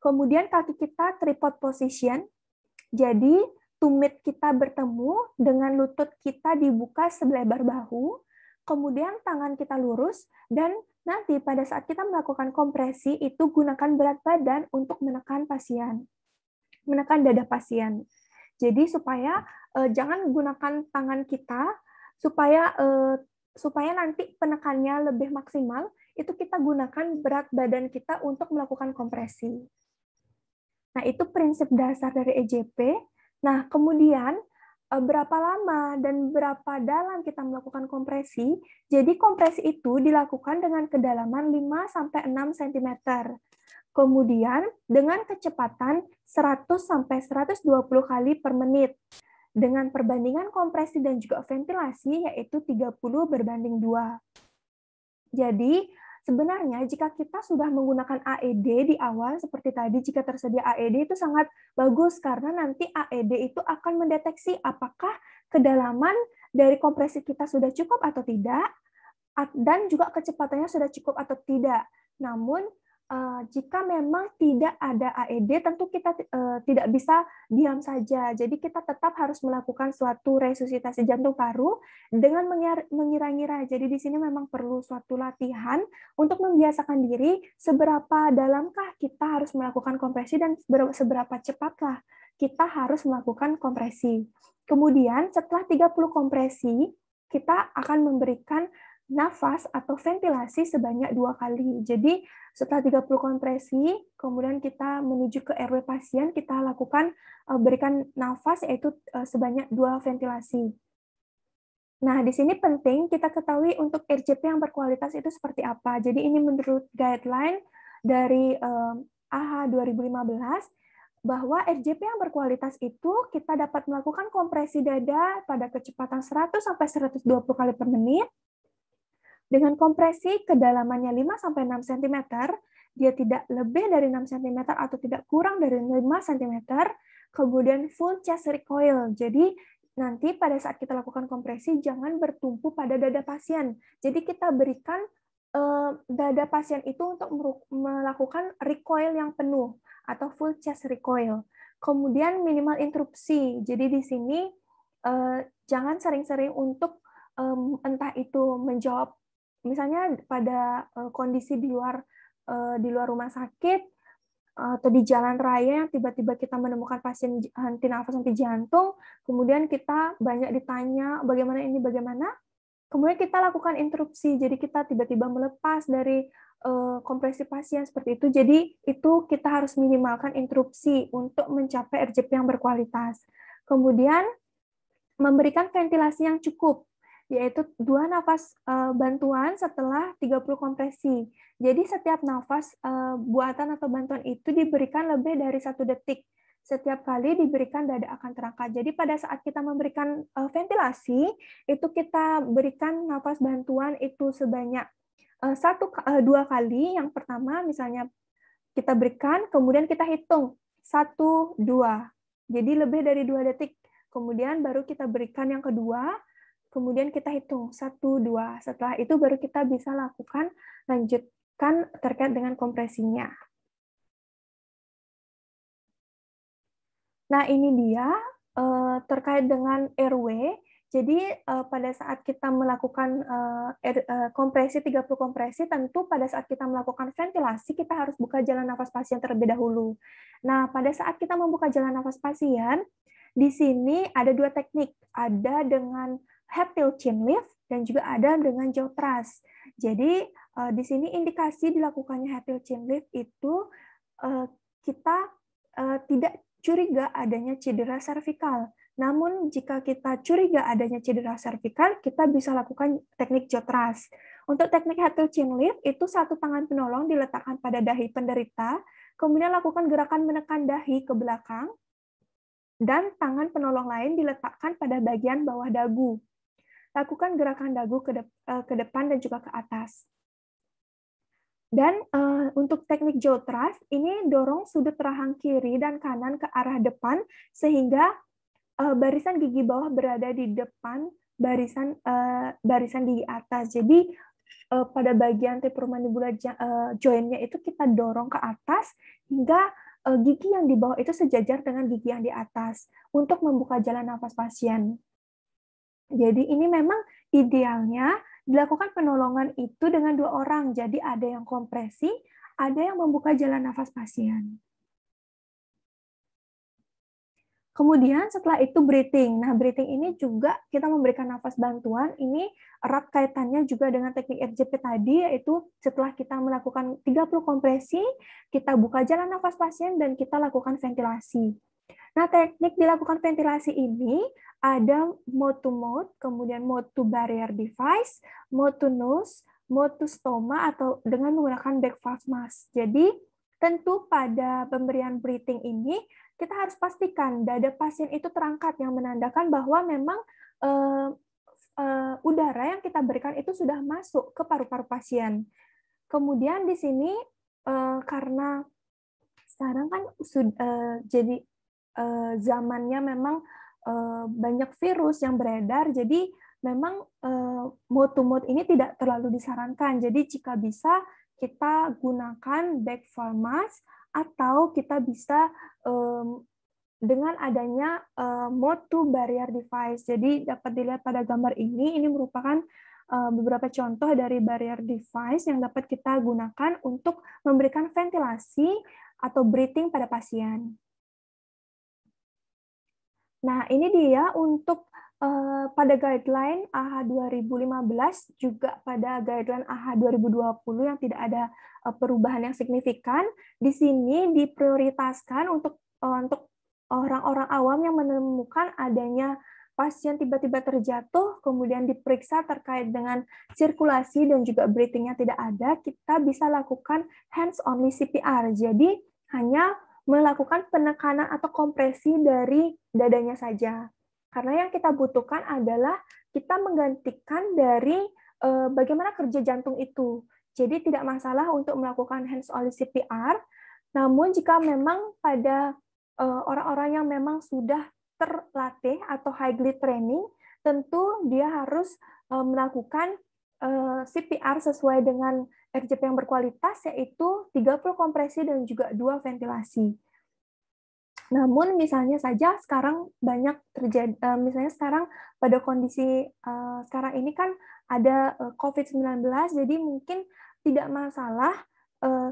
Kemudian kaki kita tripod position, jadi tumit kita bertemu dengan lutut kita dibuka selebar bahu, kemudian tangan kita lurus, dan nanti pada saat kita melakukan kompresi, itu gunakan berat badan untuk menekan pasien, menekan dada pasien. Jadi supaya jangan gunakan tangan kita, supaya nanti penekannya lebih maksimal, itu kita gunakan berat badan kita untuk melakukan kompresi. Nah, itu prinsip dasar dari EJP. Nah, kemudian berapa lama dan berapa dalam kita melakukan kompresi? Jadi kompresi itu dilakukan dengan kedalaman 5-6 cm. Kemudian dengan kecepatan 100-120 kali per menit. Dengan perbandingan kompresi dan juga ventilasi yaitu 30:2. Jadi, sebenarnya jika kita sudah menggunakan AED di awal, seperti tadi, jika tersedia AED itu sangat bagus, karena nanti AED itu akan mendeteksi apakah kedalaman dari kompresi kita sudah cukup atau tidak, dan juga kecepatannya sudah cukup atau tidak. Namun, jika memang tidak ada AED, tentu kita tidak bisa diam saja. Jadi kita tetap harus melakukan suatu resusitasi jantung paru dengan mengira-ngira. Jadi di sini memang perlu suatu latihan untuk membiasakan diri seberapa dalamkah kita harus melakukan kompresi dan seberapa cepatlah kita harus melakukan kompresi. Kemudian setelah 30 kompresi, kita akan memberikan nafas atau ventilasi sebanyak 2 kali. Jadi setelah 30 kompresi, kemudian kita menuju ke airway pasien, kita lakukan berikan nafas yaitu sebanyak 2 ventilasi. Nah, di sini penting kita ketahui untuk RJP yang berkualitas itu seperti apa. Jadi ini menurut guideline dari AHA 2015, bahwa RJP yang berkualitas itu kita dapat melakukan kompresi dada pada kecepatan 100 sampai 120 kali per menit dengan kompresi kedalamannya 5-6 cm, dia tidak lebih dari 6 cm atau tidak kurang dari 5 cm, kemudian full chest recoil. Jadi nanti pada saat kita lakukan kompresi, jangan bertumpu pada dada pasien. Jadi kita berikan dada pasien itu untuk melakukan recoil yang penuh atau full chest recoil. Kemudian minimal interupsi. Jadi di sini jangan sering-sering untuk entah itu menjawab, misalnya pada kondisi di luar rumah sakit atau di jalan raya yang tiba-tiba kita menemukan pasien henti nafas, henti jantung, kemudian kita banyak ditanya bagaimana ini, bagaimana, kemudian kita lakukan interupsi, jadi kita tiba-tiba melepas dari kompresi pasien seperti itu. Jadi itu kita harus minimalkan interupsi untuk mencapai RJP yang berkualitas. Kemudian memberikan ventilasi yang cukup, yaitu 2 nafas bantuan setelah 30 kompresi. Jadi setiap nafas buatan atau bantuan itu diberikan lebih dari 1 detik. Setiap kali diberikan dada akan terangkat. Jadi pada saat kita memberikan ventilasi, itu kita berikan nafas bantuan itu sebanyak 2 kali. Yang pertama misalnya kita berikan, kemudian kita hitung 1, 2. Jadi lebih dari 2 detik. Kemudian baru kita berikan yang kedua, kemudian kita hitung 1, 2. Setelah itu baru kita bisa lakukan lanjutkan terkait dengan kompresinya. Nah, ini dia terkait dengan airway. Jadi pada saat kita melakukan kompresi 30 kompresi, tentu pada saat kita melakukan ventilasi kita harus buka jalan nafas pasien terlebih dahulu. Nah, pada saat kita membuka jalan nafas pasien, di sini ada 2 teknik, ada dengan head tilt chin lift dan juga ada dengan jaw thrust. Jadi di sini indikasi dilakukannya head tilt chin lift itu kita tidak curiga adanya cedera servikal. Namun jika kita curiga adanya cedera servikal, kita bisa lakukan teknik jaw thrust. Untuk teknik head tilt chin lift itu 1 tangan penolong diletakkan pada dahi penderita, kemudian lakukan gerakan menekan dahi ke belakang, dan tangan penolong lain diletakkan pada bagian bawah dagu. Lakukan gerakan dagu ke depan dan juga ke atas. Dan untuk teknik jaw thrust, ini dorong sudut rahang kiri dan kanan ke arah depan, sehingga barisan gigi bawah berada di depan barisan gigi atas. Jadi pada bagian temporomandibular joint-nya itu kita dorong ke atas, hingga gigi yang di bawah itu sejajar dengan gigi yang di atas, untuk membuka jalan nafas pasien. Jadi ini memang idealnya dilakukan penolongan itu dengan 2 orang. Jadi ada yang kompresi, ada yang membuka jalan nafas pasien. Kemudian setelah itu breathing. Nah, breathing ini juga kita memberikan nafas bantuan. Ini erat kaitannya juga dengan teknik RJP tadi, yaitu setelah kita melakukan 30 kompresi, kita buka jalan nafas pasien dan kita lakukan ventilasi. Nah, teknik dilakukan ventilasi ini ada mode to mode, kemudian mode to barrier device, mode to nose, mode to stoma, atau dengan menggunakan back valve mask. Jadi, tentu pada pemberian breathing ini, kita harus pastikan dada pasien itu terangkat, yang menandakan bahwa memang udara yang kita berikan itu sudah masuk ke paru-paru pasien. Kemudian di sini, karena sekarang kan jadi zamannya memang banyak virus yang beredar, jadi memang mode to mode ini tidak terlalu disarankan. Jadi jika bisa kita gunakan back valve mask, atau kita bisa dengan adanya mode to barrier device. Jadi dapat dilihat pada gambar ini merupakan beberapa contoh dari barrier device yang dapat kita gunakan untuk memberikan ventilasi atau breathing pada pasien. Nah, ini dia untuk pada guideline AHA 2015 juga pada guideline AHA 2020 yang tidak ada perubahan yang signifikan, di sini diprioritaskan untuk orang-orang awam yang menemukan adanya pasien tiba-tiba terjatuh, kemudian diperiksa terkait dengan sirkulasi dan juga breathing-nya tidak ada, kita bisa lakukan hands-only CPR. Jadi hanya melakukan penekanan atau kompresi dari dadanya saja. Karena yang kita butuhkan adalah kita menggantikan dari bagaimana kerja jantung itu. Jadi tidak masalah untuk melakukan hands-only CPR, namun jika memang pada orang-orang yang memang sudah terlatih atau highly training, tentu dia harus melakukan CPR sesuai dengan RJP yang berkualitas, yaitu 30 kompresi dan juga 2 ventilasi. Namun misalnya saja sekarang banyak terjadi, misalnya sekarang pada kondisi sekarang ini kan ada COVID-19, jadi mungkin tidak masalah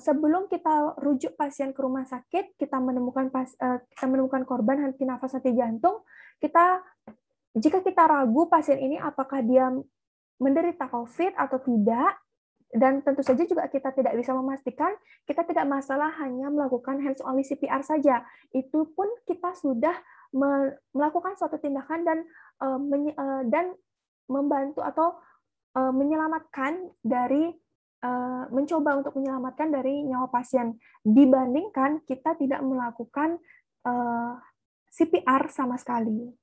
sebelum kita rujuk pasien ke rumah sakit, kita menemukan korban henti nafas henti jantung, jika kita ragu pasien ini apakah dia menderita COVID atau tidak, dan tentu saja juga kita tidak bisa memastikan, kita tidak masalah hanya melakukan hands-only CPR saja. Itu pun kita sudah melakukan suatu tindakan dan membantu atau menyelamatkan dari mencoba untuk menyelamatkan dari nyawa pasien, dibandingkan kita tidak melakukan CPR sama sekali.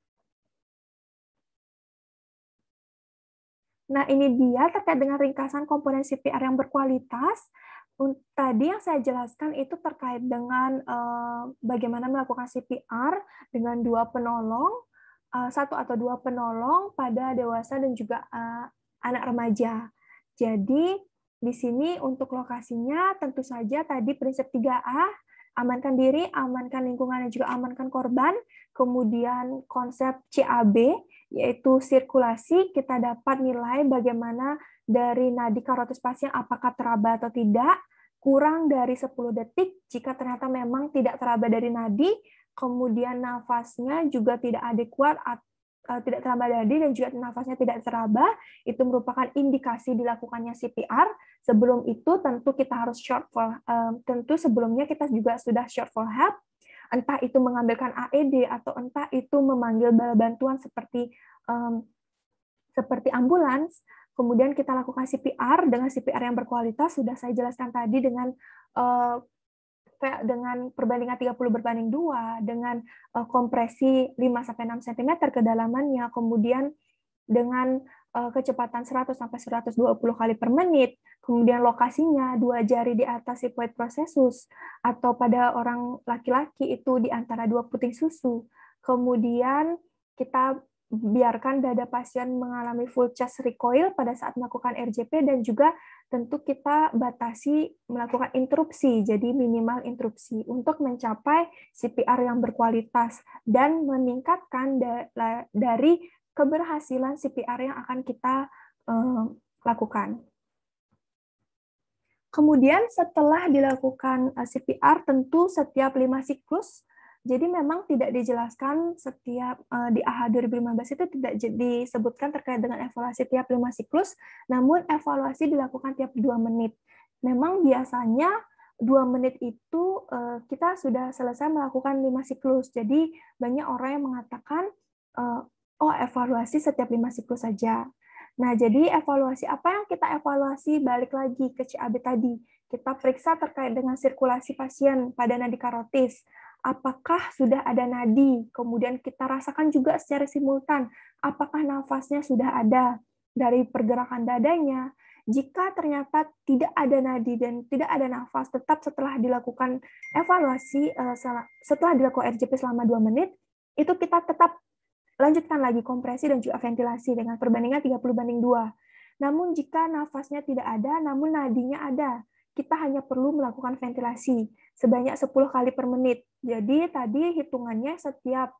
Nah, ini dia terkait dengan ringkasan komponen CPR yang berkualitas. Tadi yang saya jelaskan itu terkait dengan bagaimana melakukan CPR dengan 2 penolong, 1 atau 2 penolong pada dewasa dan juga anak remaja. Jadi, di sini untuk lokasinya tentu saja tadi prinsip 3A, amankan diri, amankan lingkungan, dan juga amankan korban. Kemudian konsep CAB, yaitu sirkulasi, kita dapat nilai bagaimana dari nadi karotis pasien apakah teraba atau tidak, kurang dari 10 detik jika ternyata memang tidak teraba dari nadi, kemudian nafasnya juga tidak adekuat, tidak teraba nadi dan juga nafasnya tidak teraba, itu merupakan indikasi dilakukannya CPR. Sebelum itu tentu kita harus tentu sebelumnya kita juga sudah short for help, entah itu mengambilkan AED atau entah itu memanggil bala bantuan seperti ambulans, kemudian kita lakukan CPR dengan CPR yang berkualitas, sudah saya jelaskan tadi dengan perbandingan 30/2, dengan kompresi 5-6 cm kedalamannya, kemudian dengan kecepatan 100-120 kali per menit, kemudian lokasinya 2 jari di atas sigmoid processus, atau pada orang laki-laki itu di antara 2 puting susu. Kemudian kita biarkan dada pasien mengalami full chest recoil pada saat melakukan RJP, dan juga tentu kita batasi melakukan interupsi, jadi minimal interupsi untuk mencapai CPR yang berkualitas dan meningkatkan dari keberhasilan CPR yang akan kita lakukan. Kemudian setelah dilakukan CPR, tentu setiap 5 siklus, jadi memang tidak dijelaskan setiap di AHA 2015 itu tidak disebutkan terkait dengan evaluasi tiap 5 siklus, namun evaluasi dilakukan tiap 2 menit. Memang biasanya 2 menit itu kita sudah selesai melakukan 5 siklus, jadi banyak orang yang mengatakan evaluasi setiap 5 siklus saja. Nah, jadi evaluasi apa yang kita evaluasi? Balik lagi ke CAB tadi. Kita periksa terkait dengan sirkulasi pasien pada nadi karotis. Apakah sudah ada nadi? Kemudian kita rasakan juga secara simultan, apakah nafasnya sudah ada dari pergerakan dadanya. Jika ternyata tidak ada nadi dan tidak ada nafas, tetap setelah dilakukan evaluasi, setelah dilakukan RJP selama 2 menit, itu kita tetap lanjutkan lagi kompresi dan juga ventilasi dengan perbandingan 30/2. Namun jika nafasnya tidak ada, namun nadinya ada, kita hanya perlu melakukan ventilasi sebanyak 10 kali per menit. Jadi tadi hitungannya setiap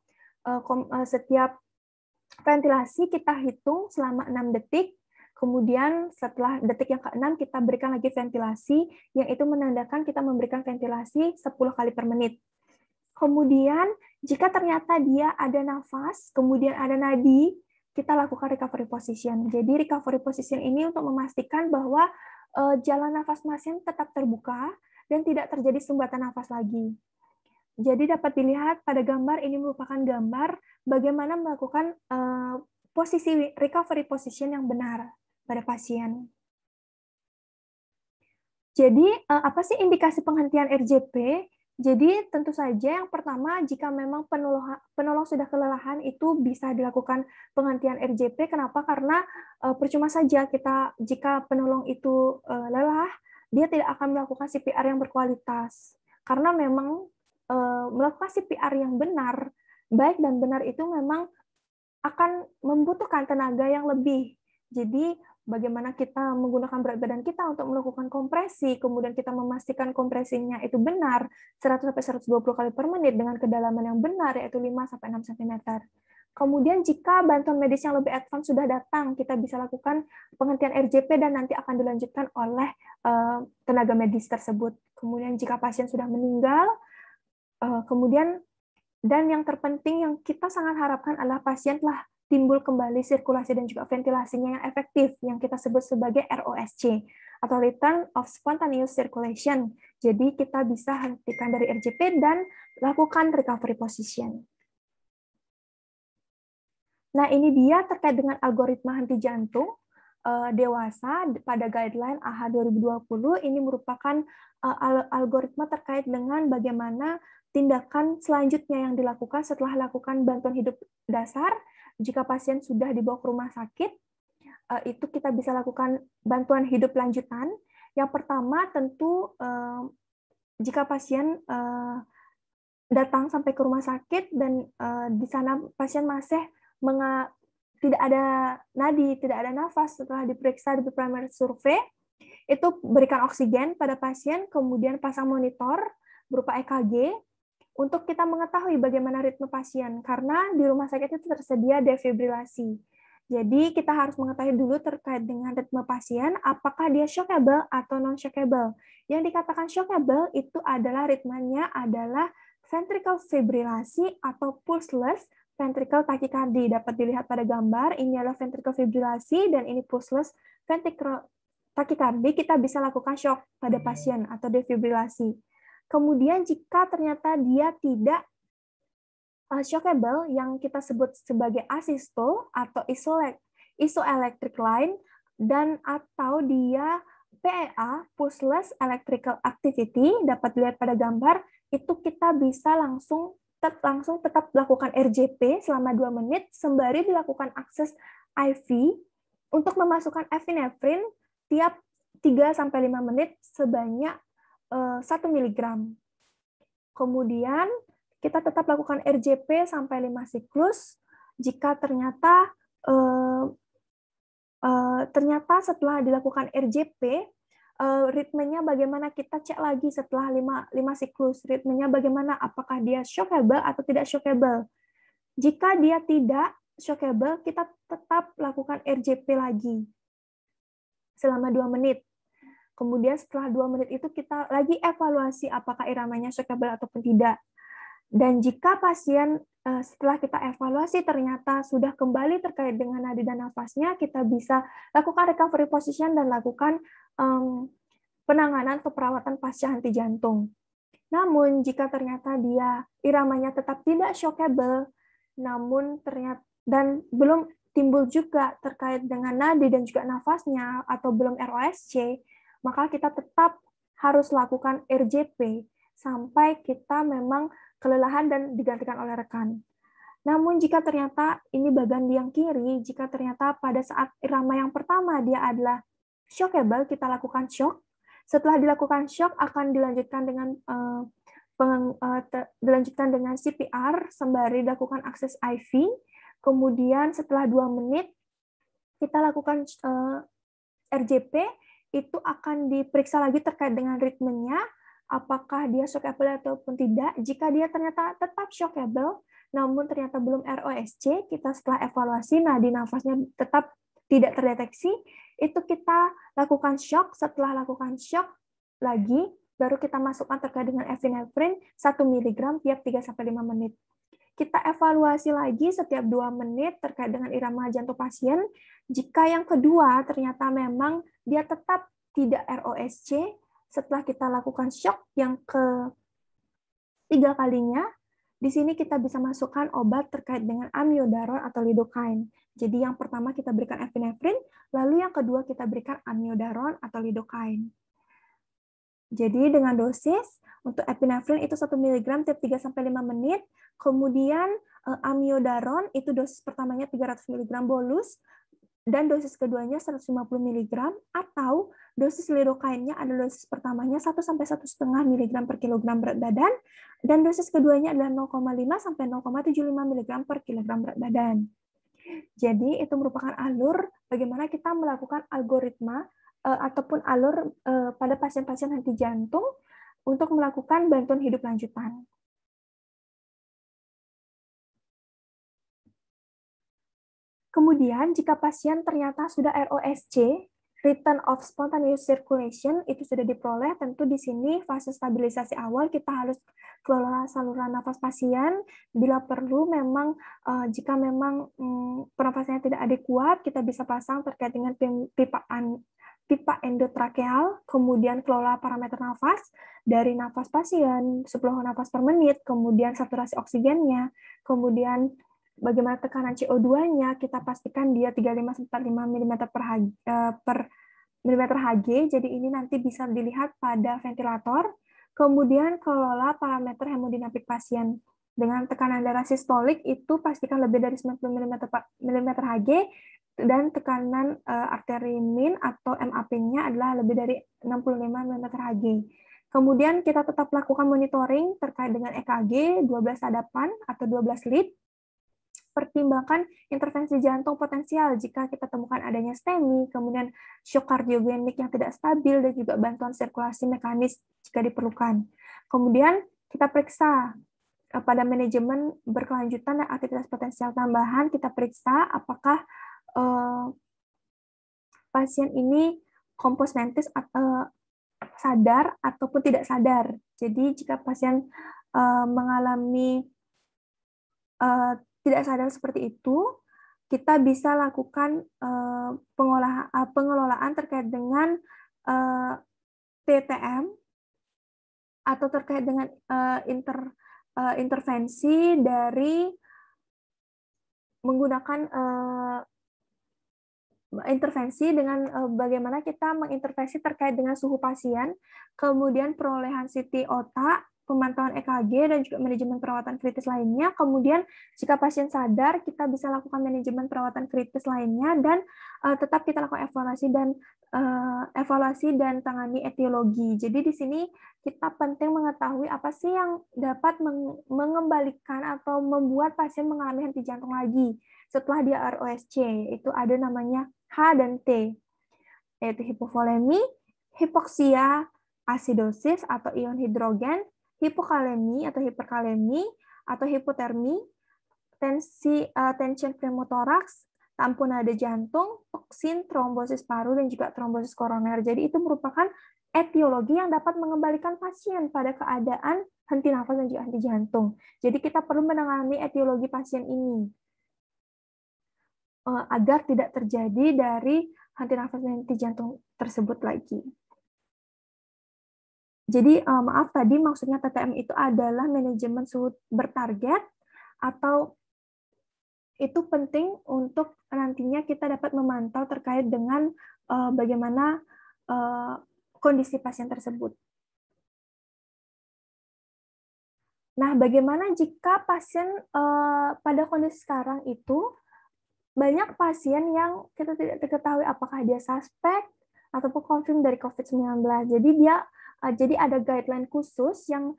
ventilasi kita hitung selama 6 detik, kemudian setelah detik yang ke-6 kita berikan lagi ventilasi, yang itu menandakan kita memberikan ventilasi 10 kali per menit. Kemudian, jika ternyata dia ada nafas, kemudian ada nadi, kita lakukan recovery position. Jadi recovery position ini untuk memastikan bahwa jalan nafas pasien tetap terbuka dan tidak terjadi sumbatan nafas lagi. Jadi dapat dilihat pada gambar ini merupakan gambar bagaimana melakukan posisi recovery position yang benar pada pasien. Jadi apa sih indikasi penghentian RJP? Jadi tentu saja yang pertama jika memang penolong sudah kelelahan itu bisa dilakukan penghentian RJP. Kenapa? Karena percuma saja kita jika penolong itu lelah, dia tidak akan melakukan CPR yang berkualitas. Karena memang melakukan CPR yang benar, baik dan benar itu memang akan membutuhkan tenaga yang lebih. Jadi bagaimana kita menggunakan berat badan kita untuk melakukan kompresi, kemudian kita memastikan kompresinya itu benar 100-120 kali per menit dengan kedalaman yang benar yaitu 5-6 cm. Kemudian jika bantuan medis yang lebih advance sudah datang, kita bisa lakukan penghentian RJP dan nanti akan dilanjutkan oleh tenaga medis tersebut. Kemudian jika pasien sudah meninggal, kemudian dan yang terpenting yang kita sangat harapkan adalah pasien telah timbul kembali sirkulasi dan juga ventilasinya yang efektif, yang kita sebut sebagai ROSC, atau Return of Spontaneous Circulation. Jadi kita bisa hentikan dari RJP dan lakukan recovery position. Nah ini dia terkait dengan algoritma henti jantung dewasa pada guideline AHA 2020. Ini merupakan algoritma terkait dengan bagaimana tindakan selanjutnya yang dilakukan setelah lakukan bantuan hidup dasar. Jika pasien sudah dibawa ke rumah sakit, itu kita bisa lakukan bantuan hidup lanjutan. Yang pertama tentu jika pasien datang sampai ke rumah sakit dan di sana pasien masih tidak ada nadi, tidak ada nafas setelah diperiksa di primary survey, itu berikan oksigen pada pasien, kemudian pasang monitor berupa EKG, untuk kita mengetahui bagaimana ritme pasien, karena di rumah sakit itu tersedia defibrilasi. Jadi kita harus mengetahui dulu terkait dengan ritme pasien, apakah dia shockable atau non-shockable. Yang dikatakan shockable itu adalah ritmenya adalah ventricle fibrilasi atau pulseless ventricle tachycardy. Dapat dilihat pada gambar, ini adalah ventricle fibrilasi dan ini pulseless ventricle tachycardy. Kita bisa lakukan shock pada pasien atau defibrilasi. Kemudian jika ternyata dia tidak shockable, yang kita sebut sebagai asystole atau isoelectric line, dan atau dia PEA, pulseless electrical activity, dapat dilihat pada gambar, itu kita bisa langsung tetap lakukan RJP selama 2 menit, sembari dilakukan akses IV untuk memasukkan epinefrin tiap 3-5 menit sebanyak 1 mg. Kemudian kita tetap lakukan RJP sampai 5 siklus. Jika ternyata setelah dilakukan RJP, ritmenya bagaimana, kita cek lagi setelah 5 siklus, ritmenya bagaimana, apakah dia shockable atau tidak shockable. Jika dia tidak shockable, kita tetap lakukan RJP lagi selama 2 menit. Kemudian setelah 2 menit itu kita lagi evaluasi apakah iramanya shockable ataupun tidak. Dan jika pasien setelah kita evaluasi ternyata sudah kembali terkait dengan nadi dan nafasnya, kita bisa lakukan recovery position dan lakukan penanganan atau perawatan pasca henti jantung. Namun jika ternyata dia iramanya tetap tidak shockable, namun ternyata dan belum timbul juga terkait dengan nadi dan juga nafasnya atau belum ROSC, maka kita tetap harus lakukan RJP sampai kita memang kelelahan dan digantikan oleh rekan. Namun jika ternyata ini bagian yang kiri, jika ternyata pada saat irama yang pertama dia adalah shockable, kita lakukan shock. Setelah dilakukan shock akan dilanjutkan dengan CPR sembari dilakukan akses IV. Kemudian setelah 2 menit kita lakukan RJP, itu akan diperiksa lagi terkait dengan ritmenya, apakah dia shockable ataupun tidak. Jika dia ternyata tetap shockable, namun ternyata belum ROSC, kita setelah evaluasi nadi nafasnya tetap tidak terdeteksi, itu kita lakukan shock. Setelah lakukan shock lagi, baru kita masukkan terkait dengan epinefrin 1 mg tiap 3-5 menit. kita evaluasi lagi setiap 2 menit terkait dengan irama jantung pasien. Jika yang kedua ternyata memang dia tetap tidak ROSC, setelah kita lakukan shock yang ketiga kalinya, di sini kita bisa masukkan obat terkait dengan amiodaron atau lidocaine. Jadi yang pertama kita berikan epinefrin, lalu yang kedua kita berikan amiodaron atau lidocaine. Jadi dengan dosis untuk epinefrin itu 1 mg tiap 3-5 menit, kemudian amiodaron itu dosis pertamanya 300 mg bolus, dan dosis keduanya 150 mg, atau dosis lidocaine-nya adalah dosis pertamanya 1-1,5 mg per kilogram berat badan, dan dosis keduanya adalah 0,5-0,75 mg per kilogram berat badan. Jadi itu merupakan alur bagaimana kita melakukan algoritma ataupun alur pada pasien-pasien henti jantung untuk melakukan bantuan hidup lanjutan. Kemudian, jika pasien ternyata sudah ROSC, return of spontaneous circulation, itu sudah diperoleh, tentu di sini fase stabilisasi awal kita harus kelola saluran nafas pasien. Bila perlu, memang jika memang pernafasannya tidak adekuat, kita bisa pasang terkait dengan pipa endotrakeal, kemudian kelola parameter nafas dari nafas pasien, 10 nafas per menit, kemudian saturasi oksigennya, kemudian bagaimana tekanan CO2-nya, kita pastikan dia 35-45 mm per milimeter Hg, jadi ini nanti bisa dilihat pada ventilator. Kemudian kelola parameter hemodinamik pasien. Dengan tekanan darah sistolik itu pastikan lebih dari 90 mm Hg, dan tekanan arteri min atau MAP-nya adalah lebih dari 65 mm Hg. Kemudian kita tetap lakukan monitoring terkait dengan EKG, 12 sadapan atau 12 lead. Pertimbangkan intervensi jantung potensial jika kita temukan adanya STEMI, kemudian shock kardiogenik yang tidak stabil, dan juga bantuan sirkulasi mekanis jika diperlukan. Kemudian kita periksa pada manajemen berkelanjutan dan aktivitas potensial tambahan, kita periksa apakah pasien ini kompos mentis atau sadar ataupun tidak sadar. Jadi jika pasien mengalami tidak sadar seperti itu, kita bisa lakukan pengelolaan terkait dengan TTM atau terkait dengan intervensi dari menggunakan intervensi dengan bagaimana kita mengintervensi terkait dengan suhu pasien, kemudian perolehan CT otak, pemantauan EKG, dan juga manajemen perawatan kritis lainnya. Kemudian jika pasien sadar, kita bisa lakukan manajemen perawatan kritis lainnya, dan tetap kita lakukan evaluasi dan tangani etiologi. Jadi di sini kita penting mengetahui apa sih yang dapat mengembalikan atau membuat pasien mengalami henti jantung lagi setelah dia ROSC. Itu ada namanya H dan T, yaitu hipovolemi, hipoksia, asidosis atau ion hidrogen, hipokalemi atau hiperkalemi atau hipotermi, tension pneumotoraks, tamponade jantung, toksin, trombosis paru, dan juga trombosis koroner. Jadi itu merupakan etiologi yang dapat mengembalikan pasien pada keadaan henti nafas dan juga henti jantung. Jadi kita perlu menangani etiologi pasien ini agar tidak terjadi dari henti nafas dan henti jantung tersebut lagi. Jadi maaf tadi maksudnya TTM itu adalah manajemen suhu bertarget, atau itu penting untuk nantinya kita dapat memantau terkait dengan bagaimana kondisi pasien tersebut. Nah, bagaimana jika pasien pada kondisi sekarang itu banyak pasien yang kita tidak diketahui apakah dia suspek ataupun confirm dari COVID-19. Jadi ada guideline khusus yang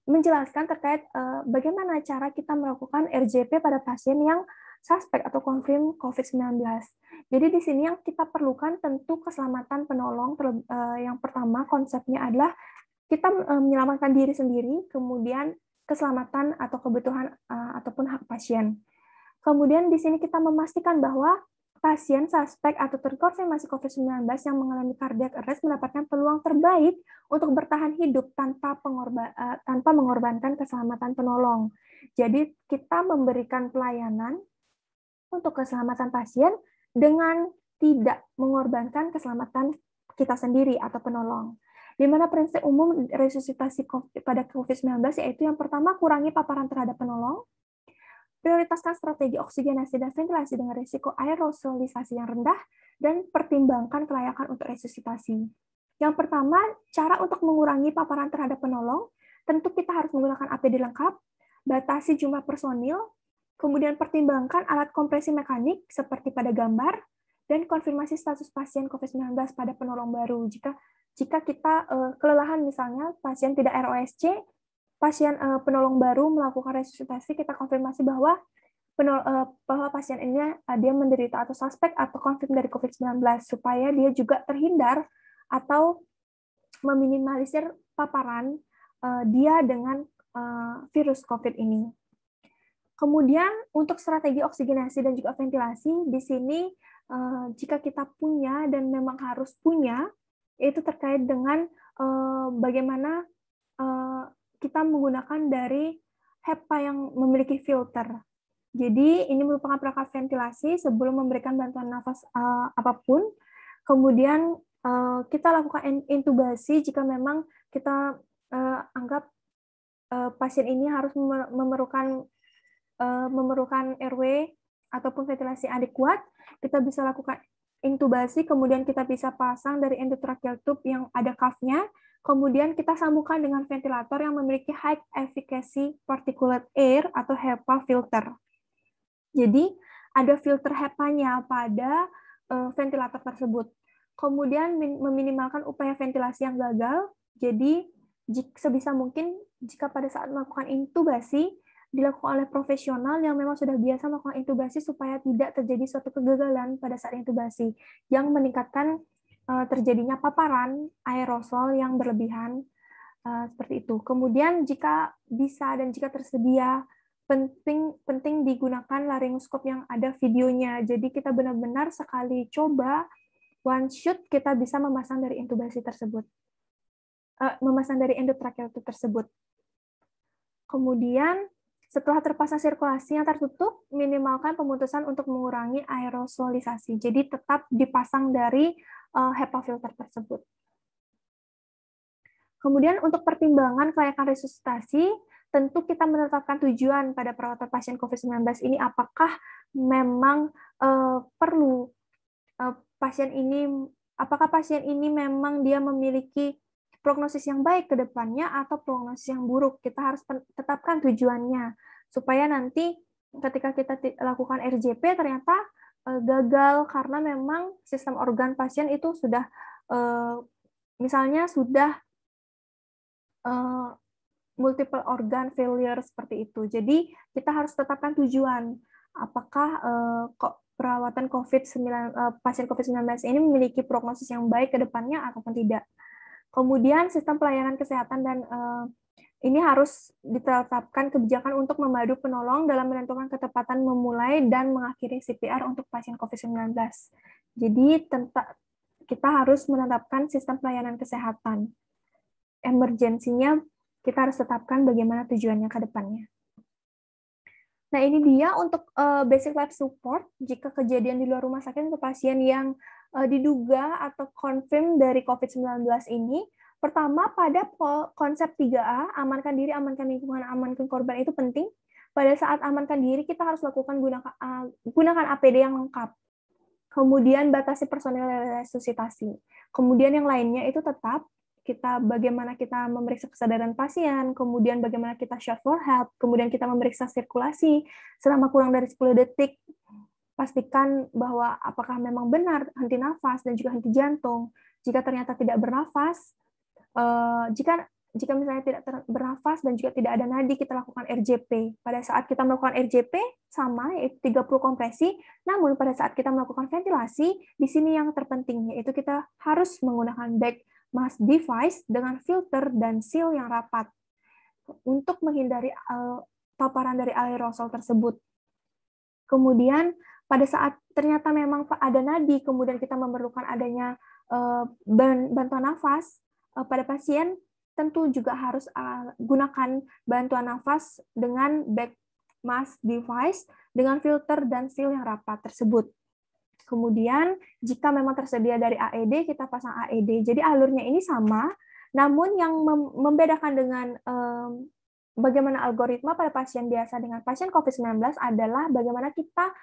menjelaskan terkait bagaimana cara kita melakukan RJP pada pasien yang suspek atau confirm COVID-19. Jadi di sini yang kita perlukan tentu keselamatan penolong. Yang pertama konsepnya adalah kita menyelamatkan diri sendiri, kemudian keselamatan atau kebutuhan ataupun hak pasien. Kemudian di sini kita memastikan bahwa pasien suspek atau terkonfirmasi COVID-19 yang mengalami cardiac arrest mendapatkan peluang terbaik untuk bertahan hidup tanpa mengorbankan keselamatan penolong. Jadi kita memberikan pelayanan untuk keselamatan pasien dengan tidak mengorbankan keselamatan kita sendiri atau penolong. Di mana prinsip umum resusitasi pada COVID-19 yaitu yang pertama, kurangi paparan terhadap penolong, prioritaskan strategi oksigenasi dan ventilasi dengan risiko aerosolisasi yang rendah, dan pertimbangkan kelayakan untuk resusitasi. Yang pertama, cara untuk mengurangi paparan terhadap penolong, tentu kita harus menggunakan APD lengkap, batasi jumlah personil, kemudian pertimbangkan alat kompresi mekanik seperti pada gambar, dan konfirmasi status pasien COVID-19 pada penolong baru. Jika kita kelelahan misalnya, pasien tidak ROSC, pasien penolong baru melakukan resusitasi, kita konfirmasi bahwa pasien ini dia menderita atau suspek atau konfirm dari COVID-19 supaya dia juga terhindar atau meminimalisir paparan dia dengan virus COVID ini. Kemudian untuk strategi oksigenasi dan juga ventilasi, di sini jika kita punya dan memang harus punya, itu terkait dengan bagaimana kita menggunakan dari HEPA yang memiliki filter. Jadi ini merupakan perangkat ventilasi sebelum memberikan bantuan nafas apapun. Kemudian kita lakukan intubasi jika memang kita anggap pasien ini harus memerlukan RW ataupun ventilasi adekuat. Kita bisa lakukan intubasi, kemudian kita bisa pasang dari endotracheal tube yang ada cuff-nya. Kemudian kita sambungkan dengan ventilator yang memiliki high efficacy particulate air atau HEPA filter. Jadi ada filter HEPA-nya pada ventilator tersebut. Kemudian meminimalkan upaya ventilasi yang gagal. Jadi sebisa mungkin jika pada saat melakukan intubasi dilakukan oleh profesional yang memang sudah biasa melakukan intubasi supaya tidak terjadi suatu kegagalan pada saat intubasi yang meningkatkan terjadinya paparan aerosol yang berlebihan seperti itu. Kemudian jika bisa dan jika tersedia, penting digunakan laryngoskop yang ada videonya. Jadi kita benar-benar sekali coba one shoot kita bisa memasang dari intubasi tersebut, memasang dari endotracheal tube tersebut. Kemudian setelah terpasang sirkulasi yang tertutup, minimalkan pemutusan untuk mengurangi aerosolisasi. Jadi tetap dipasang dari HEPA filter tersebut. Kemudian untuk pertimbangan kelayakan resusitasi, tentu kita menetapkan tujuan pada perawatan pasien COVID-19 ini, apakah memang perlu apakah pasien ini memang dia memiliki prognosis yang baik ke depannya atau prognosis yang buruk. Kita harus tetapkan tujuannya supaya nanti ketika kita lakukan RJP ternyata gagal karena memang sistem organ pasien itu sudah misalnya sudah multiple organ failure seperti itu. Jadi kita harus tetapkan tujuan apakah perawatan pasien COVID-19 ini memiliki prognosis yang baik ke depannya ataupun tidak. Kemudian sistem pelayanan kesehatan dan ini harus ditetapkan kebijakan untuk memadu penolong dalam menentukan ketepatan memulai dan mengakhiri CPR untuk pasien COVID-19. Jadi kita harus menetapkan sistem pelayanan kesehatan. Emergensinya kita harus tetapkan bagaimana tujuannya ke depannya. Nah, ini dia untuk basic life support jika kejadian di luar rumah sakit untuk pasien yang diduga atau confirm dari COVID-19 ini. Pertama, pada konsep 3A, amankan diri, amankan lingkungan, amankan korban itu penting. Pada saat amankan diri, kita harus gunakan APD yang lengkap. Kemudian batasi personil resusitasi. Kemudian yang lainnya itu tetap bagaimana kita memeriksa kesadaran pasien, kemudian bagaimana kita shout for help, kemudian kita memeriksa sirkulasi selama kurang dari 10 detik. Pastikan bahwa apakah memang benar henti nafas dan juga henti jantung. Jika ternyata tidak bernafas, jika misalnya tidak bernafas dan juga tidak ada nadi, kita lakukan RJP. Pada saat kita melakukan RJP, sama, yaitu 30 kompresi, namun pada saat kita melakukan ventilasi, di sini yang terpenting, yaitu kita harus menggunakan back mask device dengan filter dan seal yang rapat untuk menghindari paparan dari aerosol tersebut. Kemudian, pada saat ternyata memang ada nadi, kemudian kita memerlukan adanya bantuan nafas pada pasien, tentu juga harus gunakan bantuan nafas dengan back mask device dengan filter dan seal yang rapat tersebut. Kemudian, jika memang tersedia dari AED, kita pasang AED. Jadi alurnya ini sama, namun yang membedakan dengan bagaimana algoritma pada pasien biasa dengan pasien COVID-19 adalah bagaimana kita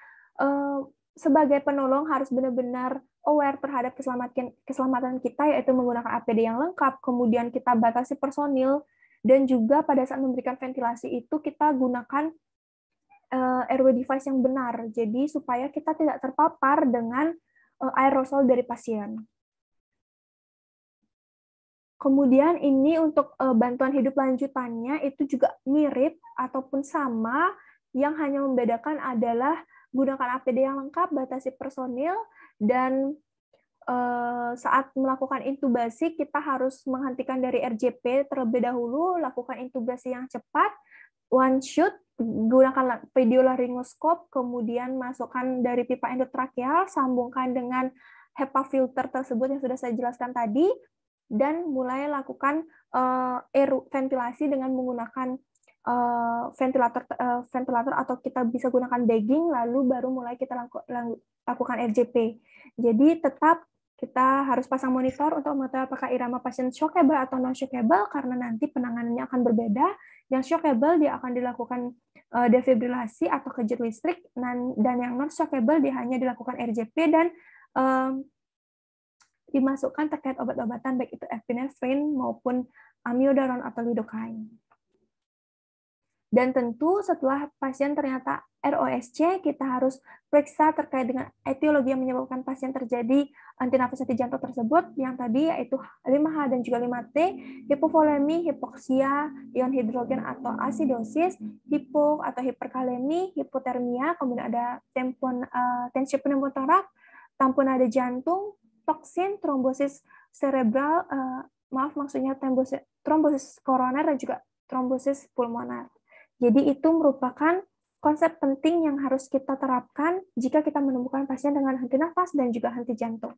sebagai penolong harus benar-benar aware terhadap keselamatan kita, yaitu menggunakan APD yang lengkap, kemudian kita batasi personil, dan juga pada saat memberikan ventilasi itu kita gunakan airway device yang benar, jadi supaya kita tidak terpapar dengan aerosol dari pasien. Kemudian ini untuk bantuan hidup lanjutannya itu juga mirip ataupun sama, yang hanya membedakan adalah gunakan APD yang lengkap, batasi personil, dan saat melakukan intubasi kita harus menghentikan dari RJP terlebih dahulu, lakukan intubasi yang cepat, one shoot, gunakan videolaryngoscope, kemudian masukkan dari pipa endotrakeal, sambungkan dengan HEPA filter tersebut yang sudah saya jelaskan tadi, dan mulai lakukan ventilasi dengan menggunakan ventilator atau kita bisa gunakan bagging, lalu baru mulai kita lakukan RJP. Jadi tetap kita harus pasang monitor untuk mengetahui apakah irama pasien shockable atau non-shockable, karena nanti penanganannya akan berbeda. Yang shockable dia akan dilakukan defibrilasi atau kejut listrik, dan yang non-shockable dia hanya dilakukan RJP dan dimasukkan terkait obat-obatan baik itu epinefrin maupun amiodaron atau lidocaine. Dan tentu setelah pasien ternyata ROSC, kita harus periksa terkait dengan etiologi yang menyebabkan pasien terjadi antinafas henti jantung tersebut, yang tadi yaitu 5H dan juga 5T, hipovolemi, hipoksia, ion hidrogen atau asidosis, hipo atau hiperkalemi, hipotermia, kemudian ada tensi pneumotorak, tamponade jantung, toksin, trombosis cerebral, maksudnya trombosis koroner dan juga trombosis pulmoner. Jadi itu merupakan konsep penting yang harus kita terapkan jika kita menemukan pasien dengan henti nafas dan juga henti jantung.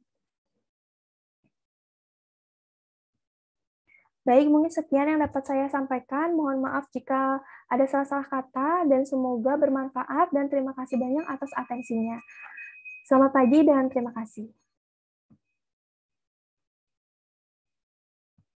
Baik, mungkin sekian yang dapat saya sampaikan. Mohon maaf jika ada salah-salah kata, dan semoga bermanfaat, dan terima kasih banyak atas atensinya. Selamat pagi dan terima kasih.